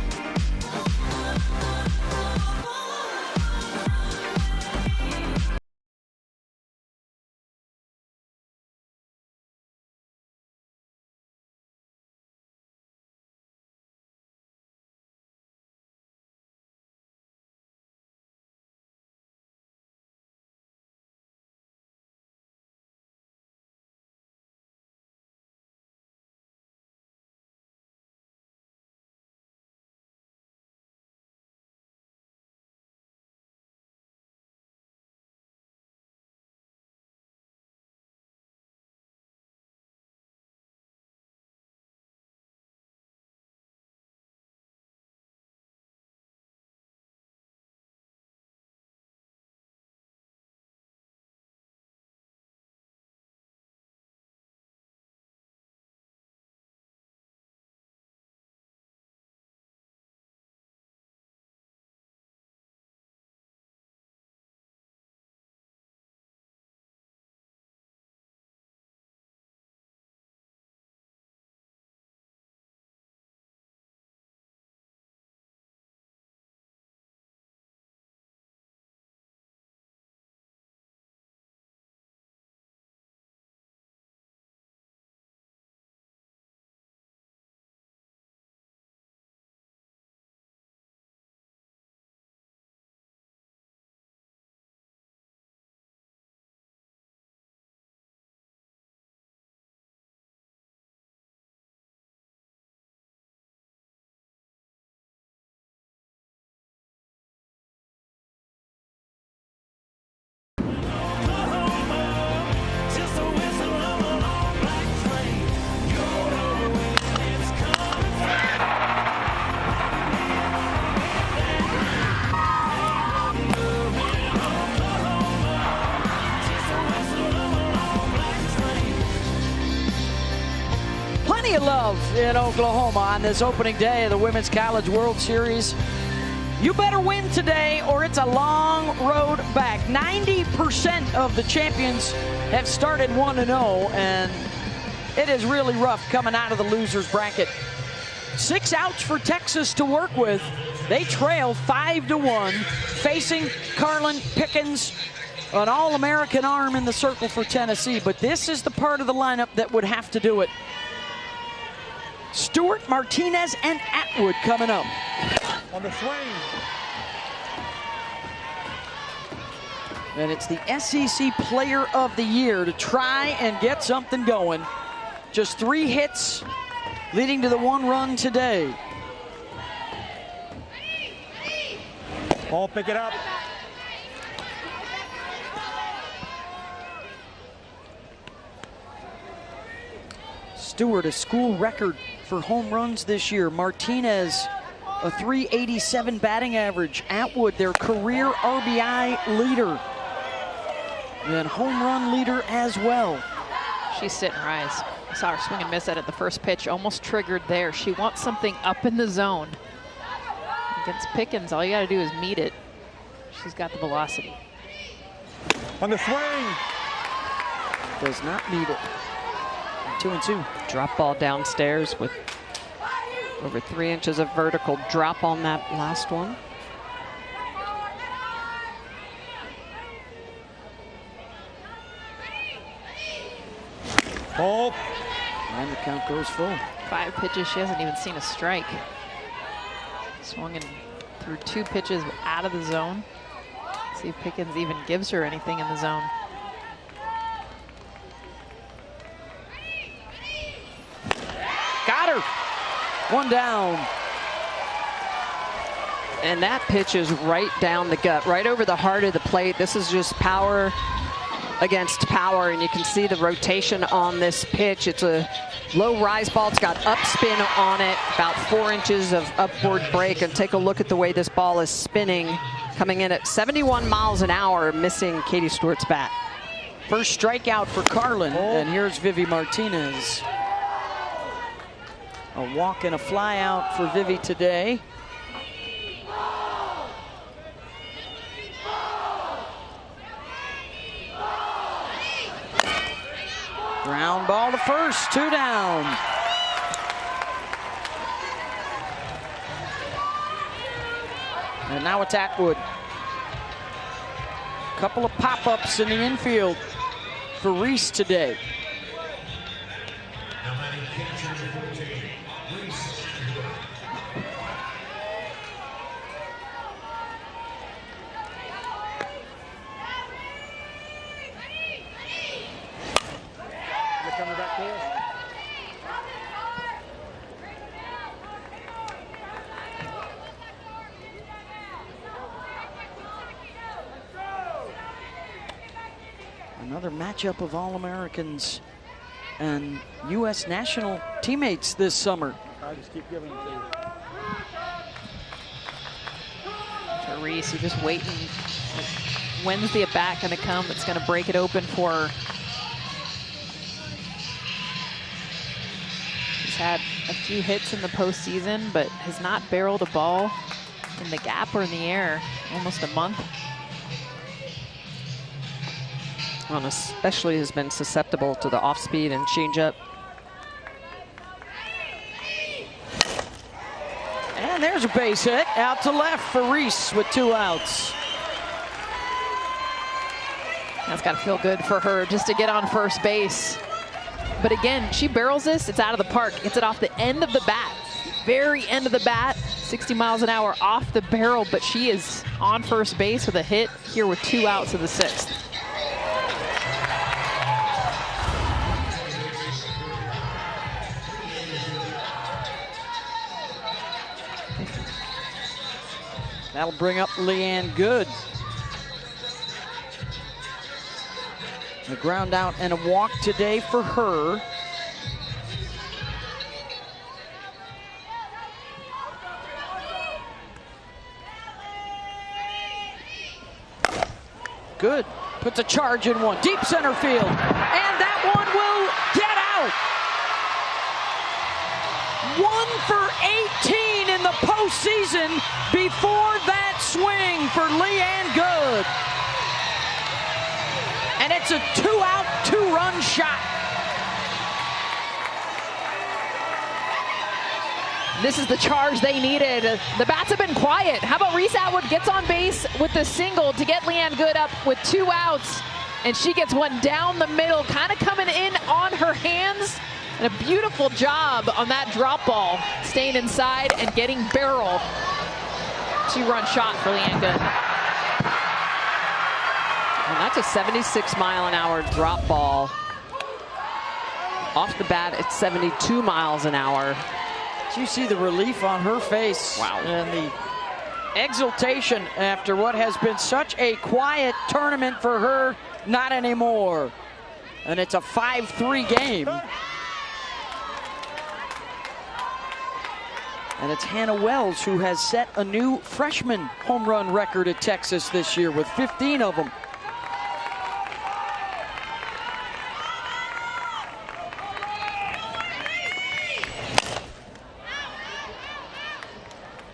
plenty of love in Oklahoma on this opening day of the Women's College World Series. You better win today or it's a long road back. 90% of the champions have started 1-0, and it is really rough coming out of the loser's bracket. 6 outs for Texas to work with. They trail 5-1, facing Carlin Pickens, an All-American arm in the circle for Tennessee. But this is the part of the lineup that would have to do it. Stewart, Martinez, and Atwood coming up. On the swing. And it's the SEC Player of the Year to try and get something going. Just 3 hits leading to the 1 run today. Ball, pick it up. Stewart, a school record for home runs this year. Martinez, a .387 batting average. Atwood, their career RBI leader. And home run leader as well. She's sitting rise. I saw her swing and miss at the first pitch, almost triggered there. She wants something up in the zone. Against Pickens, all you got to do is meet it. She's got the velocity. On the swing. Does not meet it. 2-2. Drop ball downstairs with over 3 inches of vertical drop on that last one. Ball. And the count goes full. 5 pitches, she hasn't even seen a strike. Swung in through 2 pitches out of the zone. See if Pickens even gives her anything in the zone. Got her. 1 down. And that pitch is right down the gut, right over the heart of the plate. This is just power against power, and you can see the rotation on this pitch. It's a low rise ball. It's got upspin on it, about 4 inches of upward break. And take a look at the way this ball is spinning, coming in at 71 miles an hour, missing Katie Stewart's bat. First strikeout for Carlin, and here's Vivi Martinez. A walk and a fly out for Vivi today. Ground ball to first, 2 down. And now it's Atwood. Couple of pop-ups in the infield for Reese today. Another matchup of All-Americans and U.S. national teammates this summer. I just keep giving it to you. Reese, you're just waiting. When's the at-bat going to come that's going to break it open for her? She's had a few hits in the postseason, but has not barreled a ball in the gap or in the air almost a month. Well, especially has been susceptible to the off-speed and changeup. And there's a base hit out to left for Reese with 2 outs. That's got to feel good for her just to get on first base. But again, she barrels this, it's out of the park. Gets it off the end of the bat, very end of the bat, 60 miles an hour off the barrel, but she is on first base with a hit here with 2 outs of the 6th. That'll bring up Leanne Good. A ground out and a walk today for her. Good. Puts a charge in one. Deep center field. And that one will get out. 1 for 18 in the postseason before that swing for Leanne Good. And it's a 2-out, 2-run shot. This is the charge they needed. The bats have been quiet. How about Reese Atwood gets on base with the single to get Leanne Good up with 2 outs, and she gets one down the middle, kind of coming in on her hands. And a beautiful job on that drop ball, staying inside and getting barrel. 2-run shot for Leanne Good. And that's a 76-mile-an-hour drop ball. Off the bat, it's 72 miles an hour. Did you see the relief on her face? Wow. And the exultation after what has been such a quiet tournament for her? Not anymore. And it's a 5-3 game. And it's Hannah Wells who has set a new freshman home run record at Texas this year with 15 of them.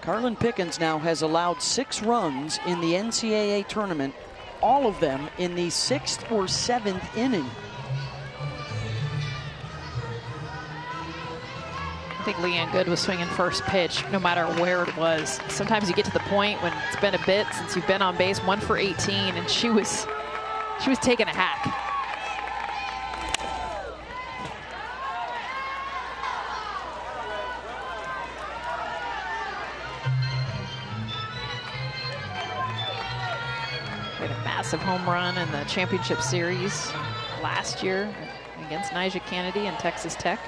Carlin Pickens now has allowed 6 runs in the NCAA tournament, all of them in the 6th or 7th inning. I think Leanne Good was swinging first pitch no matter where it was. Sometimes you get to the point when it's been a bit since you've been on base, 1 for 18, and she was taking a hack. We had a massive home run in the championship series last year against Nyjah Kennedy and Texas Tech.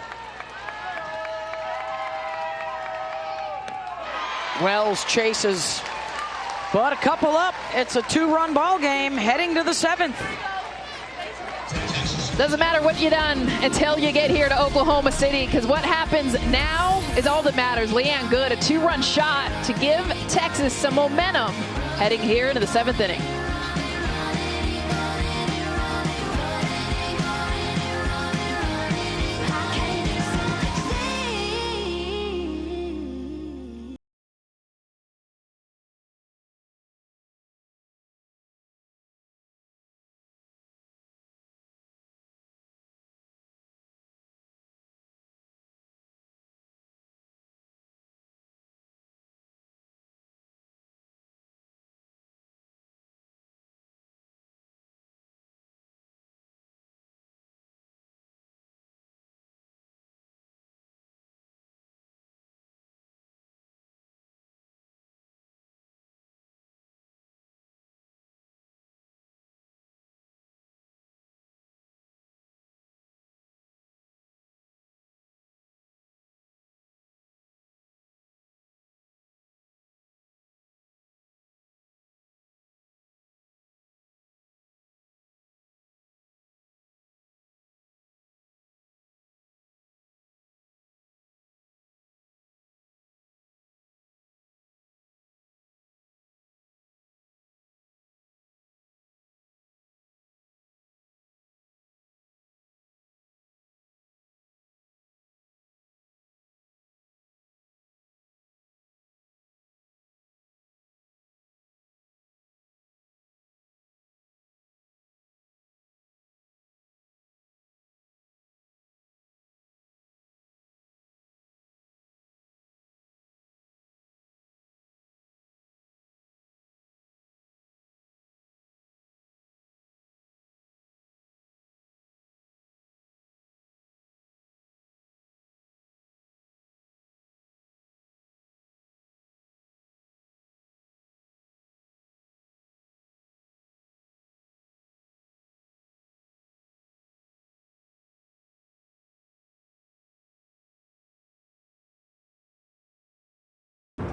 Wells chases, but a couple up. It's a 2-run ball game heading to the 7th. Doesn't matter what you done until you get here to Oklahoma City, because what happens now is all that matters. Leanne Good, a 2-run shot to give Texas some momentum heading here into the 7th inning.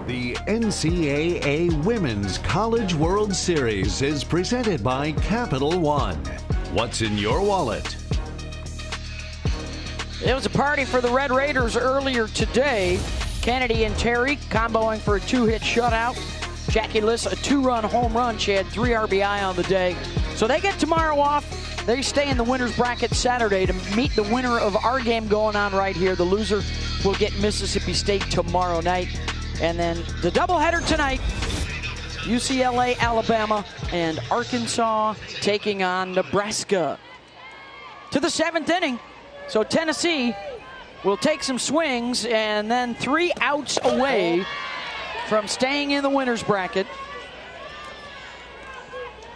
The NCAA Women's College World Series is presented by Capital One. What's in your wallet? It was a party for the Red Raiders earlier today. Kennedy and Terry comboing for a 2-hit shutout. Jackie Liss, a 2-run home run. She had 3 RBI on the day. So they get tomorrow off. They stay in the winner's bracket Saturday to meet the winner of our game going on right here. The loser will get Mississippi State tomorrow night. And then the doubleheader tonight, UCLA, Alabama, and Arkansas taking on Nebraska. To the 7th inning. So Tennessee will take some swings and then 3 outs away from staying in the winner's bracket.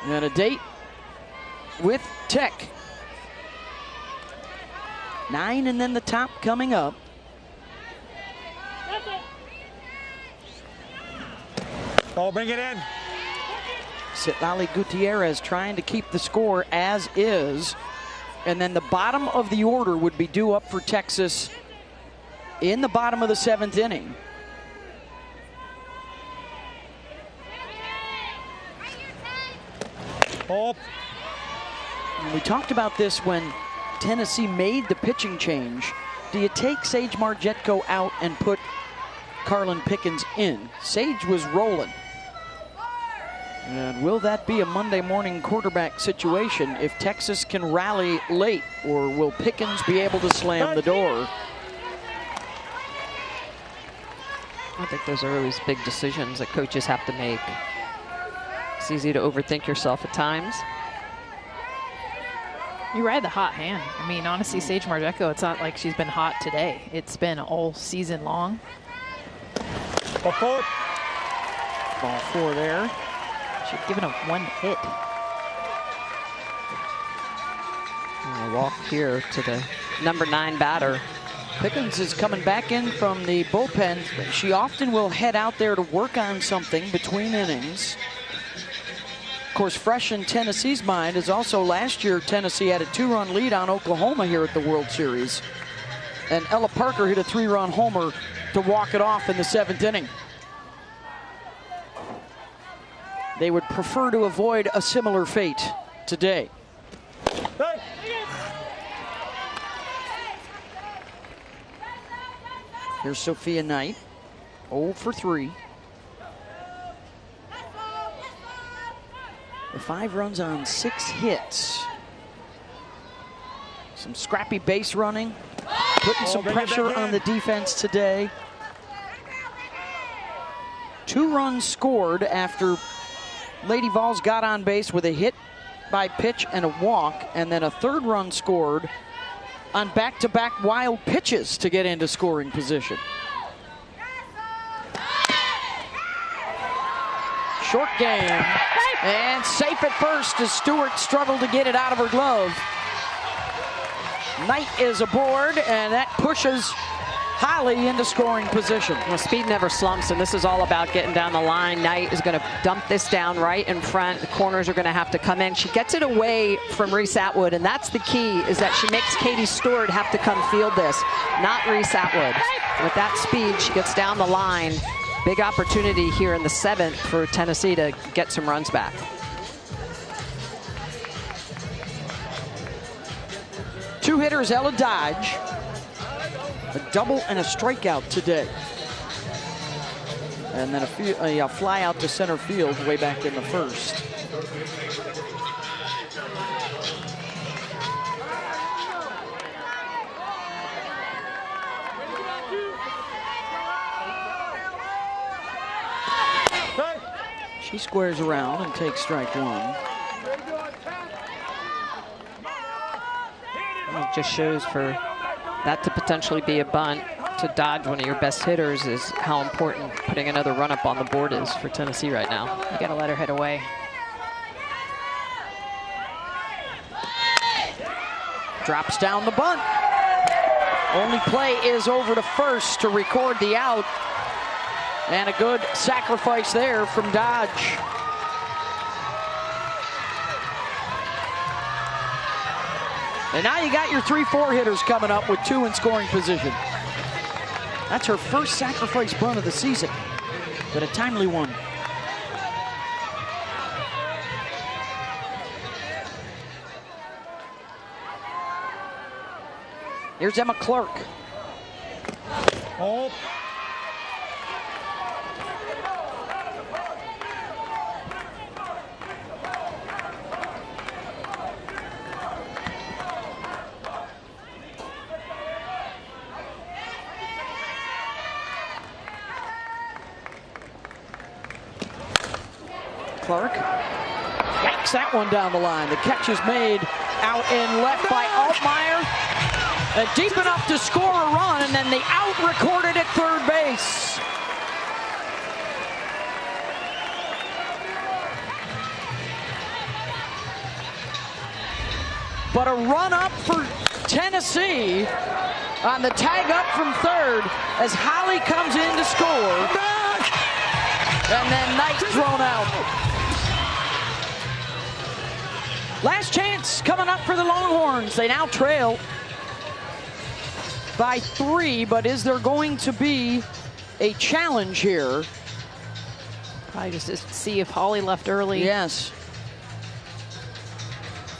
And a date with Tech. 9 and then the top coming up. Oh, bring it in. Citlali Gutierrez trying to keep the score as is. And then the bottom of the order would be due up for Texas in the bottom of the 7th inning. Oh. We talked about this when Tennessee made the pitching change. Do you take Sage Margetko out and put Carlin Pickens in? Sage was rolling. And will that be a Monday morning quarterback situation if Texas can rally late, or will Pickens be able to slam the door? I think those are always big decisions that coaches have to make. It's easy to overthink yourself at times. You ride the hot hand. I mean, honestly, Sage Margetko, it's not like she's been hot today. It's been all season long. Ball 4. Ball 4 there. She's given him 1 hit. A walk here to the number 9 batter. Pickens is coming back in from the bullpen. She often will head out there to work on something between innings. Of course, fresh in Tennessee's mind is also last year Tennessee had a 2-run lead on Oklahoma here at the World Series. And Ella Parker hit a 3-run homer to walk it off in the 7th inning. They would prefer to avoid a similar fate today. Hey. Here's Sophia Knight, 0 for 3. The 5 runs on 6 hits. Some scrappy base running, putting some pressure on the defense today. 2 runs scored after Lady Vols got on base with a hit by pitch and a walk, and then a 3rd run scored on back-to-back wild pitches to get into scoring position. Short game, and safe at first as Stewart struggled to get it out of her glove. Knight is aboard, and that pushes Holly into scoring position. Well, speed never slumps, and this is all about getting down the line. Knight is going to dump this down right in front. The corners are going to have to come in. She gets it away from Reese Atwood, and that's the key, is that she makes Katie Stewart have to come field this, not Reese Atwood. With that speed, she gets down the line. Big opportunity here in the 7th for Tennessee to get some runs back. Two hitters, Ella Dodge. A double and a strikeout today. And then a fly out to center field way back in the 1st. She squares around and takes strike 1. It just shows for that to potentially be a bunt, to dodge one of your best hitters, is how important putting another run up on the board is for Tennessee right now. You gotta let her hit away. Drops down the bunt. Only play is over to first to record the out. And a good sacrifice there from Dodge. And now you got your 3-4 hitters coming up with 2 in scoring position. That's her first sacrifice bunt of the season, but a timely one. Here's Emma Clark. Oh. Clark. Yanks that one down the line. The catch is made out in left by Altmaier. Deep enough to score a run, and then the out recorded at third base. But a run up for Tennessee on the tag up from third as Holly comes in to score. And then Knight thrown out. Last chance coming up for the Longhorns. They now trail by 3, but is there going to be a challenge here? Probably just to see if Holly left early. Yes.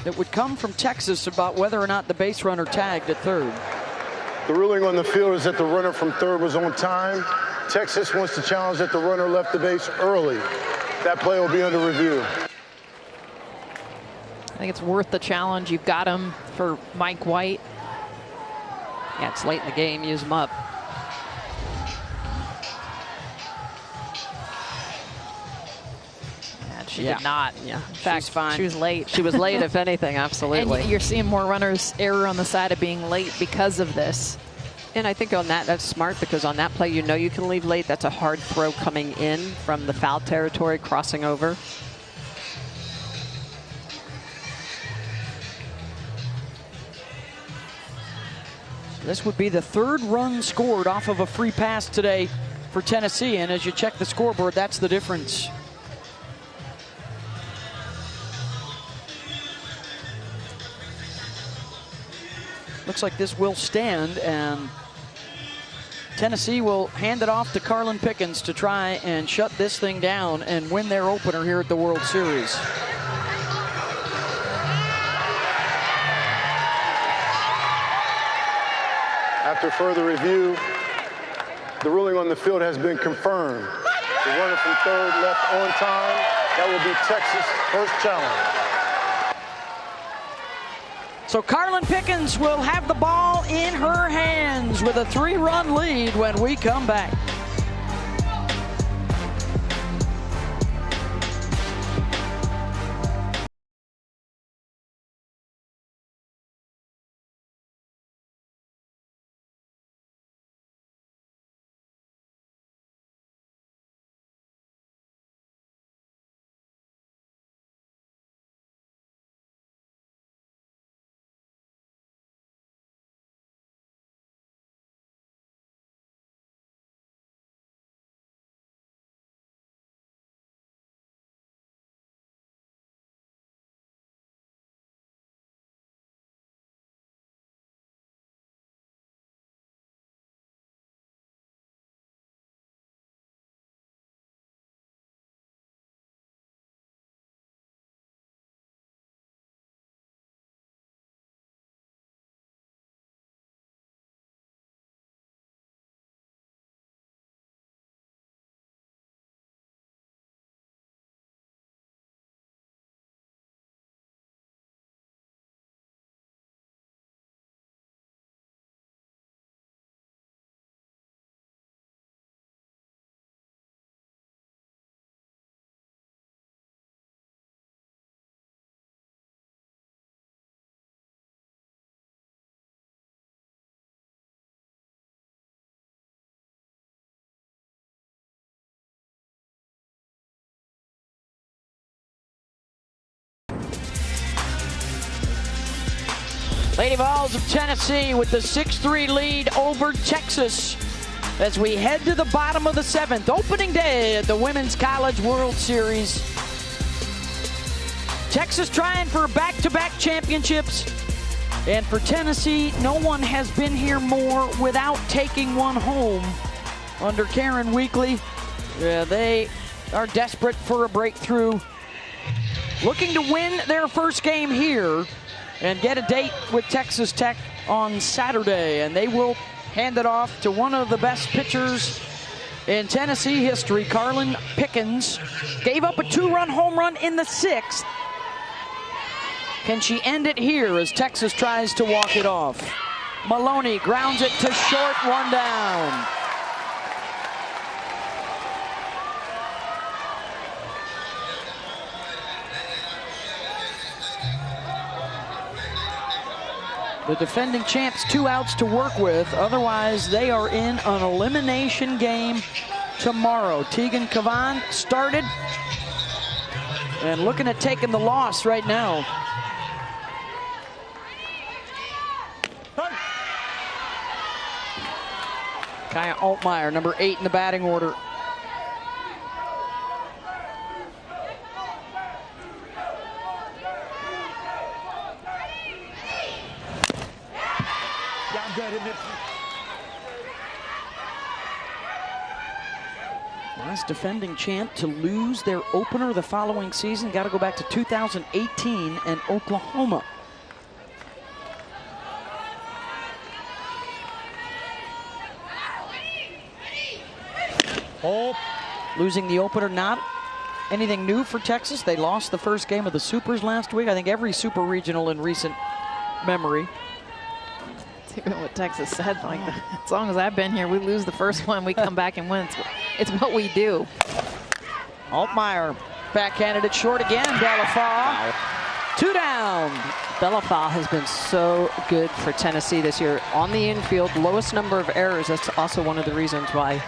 It would come from Texas about whether or not the base runner tagged at third. The ruling on the field is that the runner from third was on time. Texas wants to challenge that the runner left the base early. That play will be under review. I think it's worth the challenge. You've got him for Mike White. Yeah, it's late in the game. Use him up. She did not. Yeah, in fact, fine. She was late. She was late, if anything, absolutely. And you're seeing more runners err on the side of being late because of this. And I think on that, that's smart, because on that play, you know you can leave late. That's a hard throw coming in from the foul territory, crossing over. This would be the third run scored off of a free pass today for Tennessee. And as you check the scoreboard, that's the difference. Looks like this will stand, and Tennessee will hand it off to Carlin Pickens to try and shut this thing down and win their opener here at the World Series. After further review, the ruling on the field has been confirmed. The runner from third left on time. That will be Texas' first challenge. So Carlin Pickens will have the ball in her hands with a 3-run lead when we come back. Lady Vols of Tennessee with the 6-3 lead over Texas as we head to the bottom of the 7th. Opening day at the Women's College World Series. Texas trying for back-to-back championships. And for Tennessee, no one has been here more without taking one home. Under Karen Weekly, they are desperate for a breakthrough. Looking to win their first game here and get a date with Texas Tech on Saturday. And they will hand it off to one of the best pitchers in Tennessee history, Carlin Pickens. Gave up a 2-run home run in the 6th. Can she end it here as Texas tries to walk it off? Maloney grounds it to short, 1 down. The defending champs 2 outs to work with. Otherwise, they are in an elimination game tomorrow. Tegan Cavan started and looking at taking the loss right now. Kaya Altmaier, number 8 in the batting order. Last defending champ to lose their opener the following season. Got to go back to 2018 and Oklahoma. Oh. Losing the opener, not anything new for Texas. They lost the first game of the Supers last week. I think every Super Regional in recent memory. That's even what Texas said. Like, as long as I've been here, we lose the first one, we come back and win. It's what we do. Altmaier backhanded it short again. Delafa. Wow. 2 down. Delafa has been so good for Tennessee this year. On the infield, lowest number of errors. That's also one of the reasons why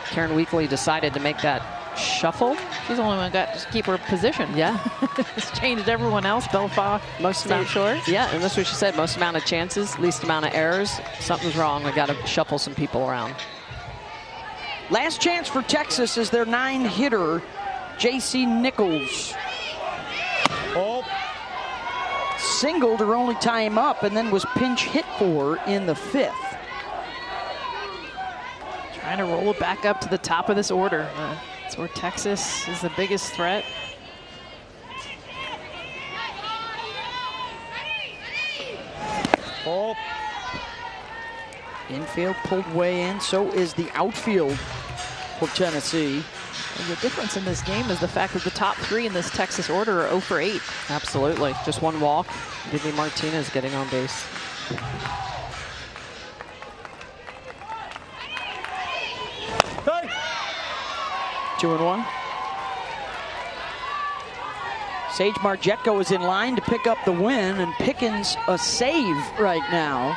Karen Weekly decided to make that shuffle. She's the only one got to keep her position. Yeah. It's changed everyone else. Delafa Most amount short. Yeah, and that's what she said. Most amount of chances, least amount of errors. Something's wrong. We got to shuffle some people around. Last chance for Texas is their 9-hitter, J.C. Nichols. Oh. Singled her only time up and then was pinch hit for in the 5th. Trying to roll it back up to the top of this order. That's where Texas is the biggest threat. Oh. Infield pulled way in, so is the outfield for Tennessee. And the difference in this game is the fact that the top 3 in this Texas order are 0 for 8. Absolutely. Just 1 walk. Vivi Martinez getting on base. Hey. 2-1. Sage Margetko is in line to pick up the win, and Pickens a save right now.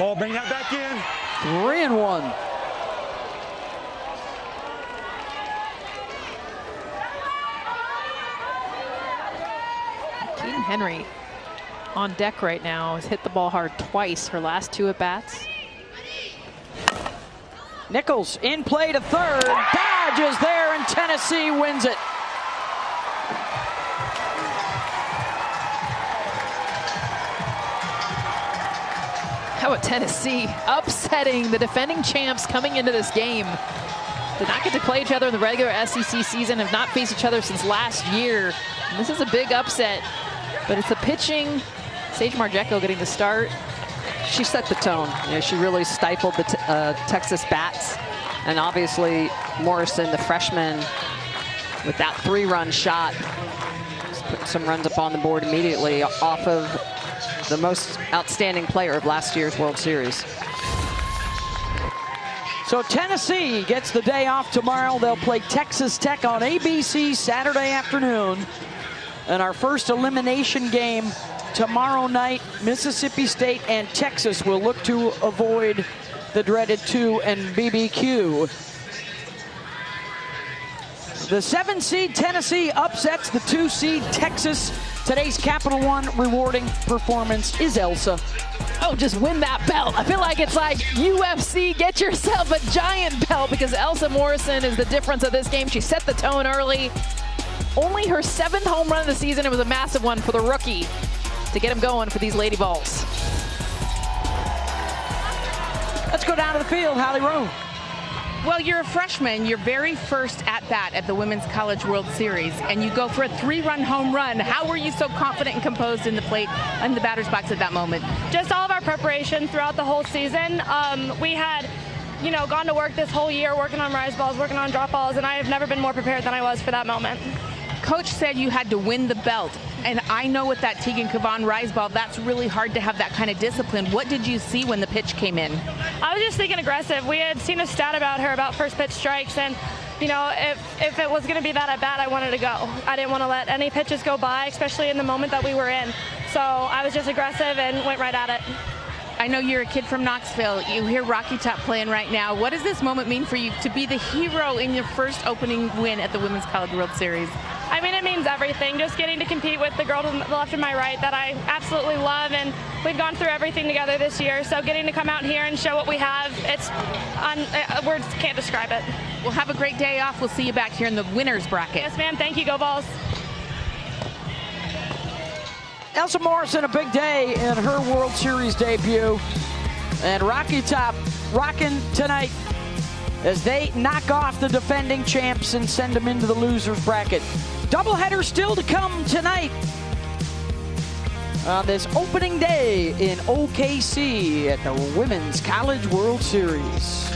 Oh, bring that back in. 3-1. Keaton Henry on deck right now has hit the ball hard twice her last 2 at-bats. Nichols in play to third. Dodge is there, and Tennessee wins it. How about Tennessee upsetting the defending champs coming into this game? Did not get to play each other in the regular SEC season, have not faced each other since last year. And this is a big upset, but it's the pitching. Sage Margetko getting the start. She set the tone. You know, she really stifled the Texas bats. And obviously, Morrison, the freshman, with that 3-run shot, just put some runs up on the board immediately off of the most outstanding player of last year's World Series. So Tennessee gets the day off tomorrow. They'll play Texas Tech on ABC Saturday afternoon. And our first elimination game tomorrow night, Mississippi State and Texas will look to avoid the dreaded 2 and BBQ. The 7-seed Tennessee upsets the 2-seed Texas. Today's Capital One rewarding performance is Elsa. Oh, just win that belt. I feel like it's like UFC, get yourself a giant belt, because Elsa Morrison is the difference of this game. She set the tone early. Only her 7th home run of the season. It was a massive one for the rookie to get him going for these Lady Vols. Let's go down to the field, Holly Rowe. Well, you're a freshman, your very first at-bat at the Women's College World Series, and you go for a 3-run home run. How were you so confident and composed in the plate and the batter's box at that moment? Just all of our preparation throughout the whole season. We had, gone to work this whole year working on rise balls, working on drop balls, and I have never been more prepared than I was for that moment. Coach said you had to win the belt, and I know with that Tegan Cavan rise ball, that's really hard to have that kind of discipline. What did you see when the pitch came in? I was just thinking aggressive. We had seen a stat about her about first pitch strikes, and you know, if it was going to be that at bat, I wanted to go. I didn't want to let any pitches go by, especially in the moment that we were in. So I was just aggressive and went right at it. I know you're a kid from Knoxville. You hear Rocky Top playing right now. What does this moment mean for you to be the hero in your first opening win at the Women's College World Series? I mean, it means everything. Just getting to compete with the girl to the left and my right that I absolutely love, and we've gone through everything together this year. So getting to come out here and show what we have, words can't describe it. Well, have a great day off. We'll see you back here in the winner's bracket. Yes, ma'am. Thank you. Go Balls. Elsa Morrison, a big day in her World Series debut. And Rocky Top rocking tonight as they knock off the defending champs and send them into the loser's bracket. Doubleheader still to come tonight on this opening day in OKC at the Women's College World Series.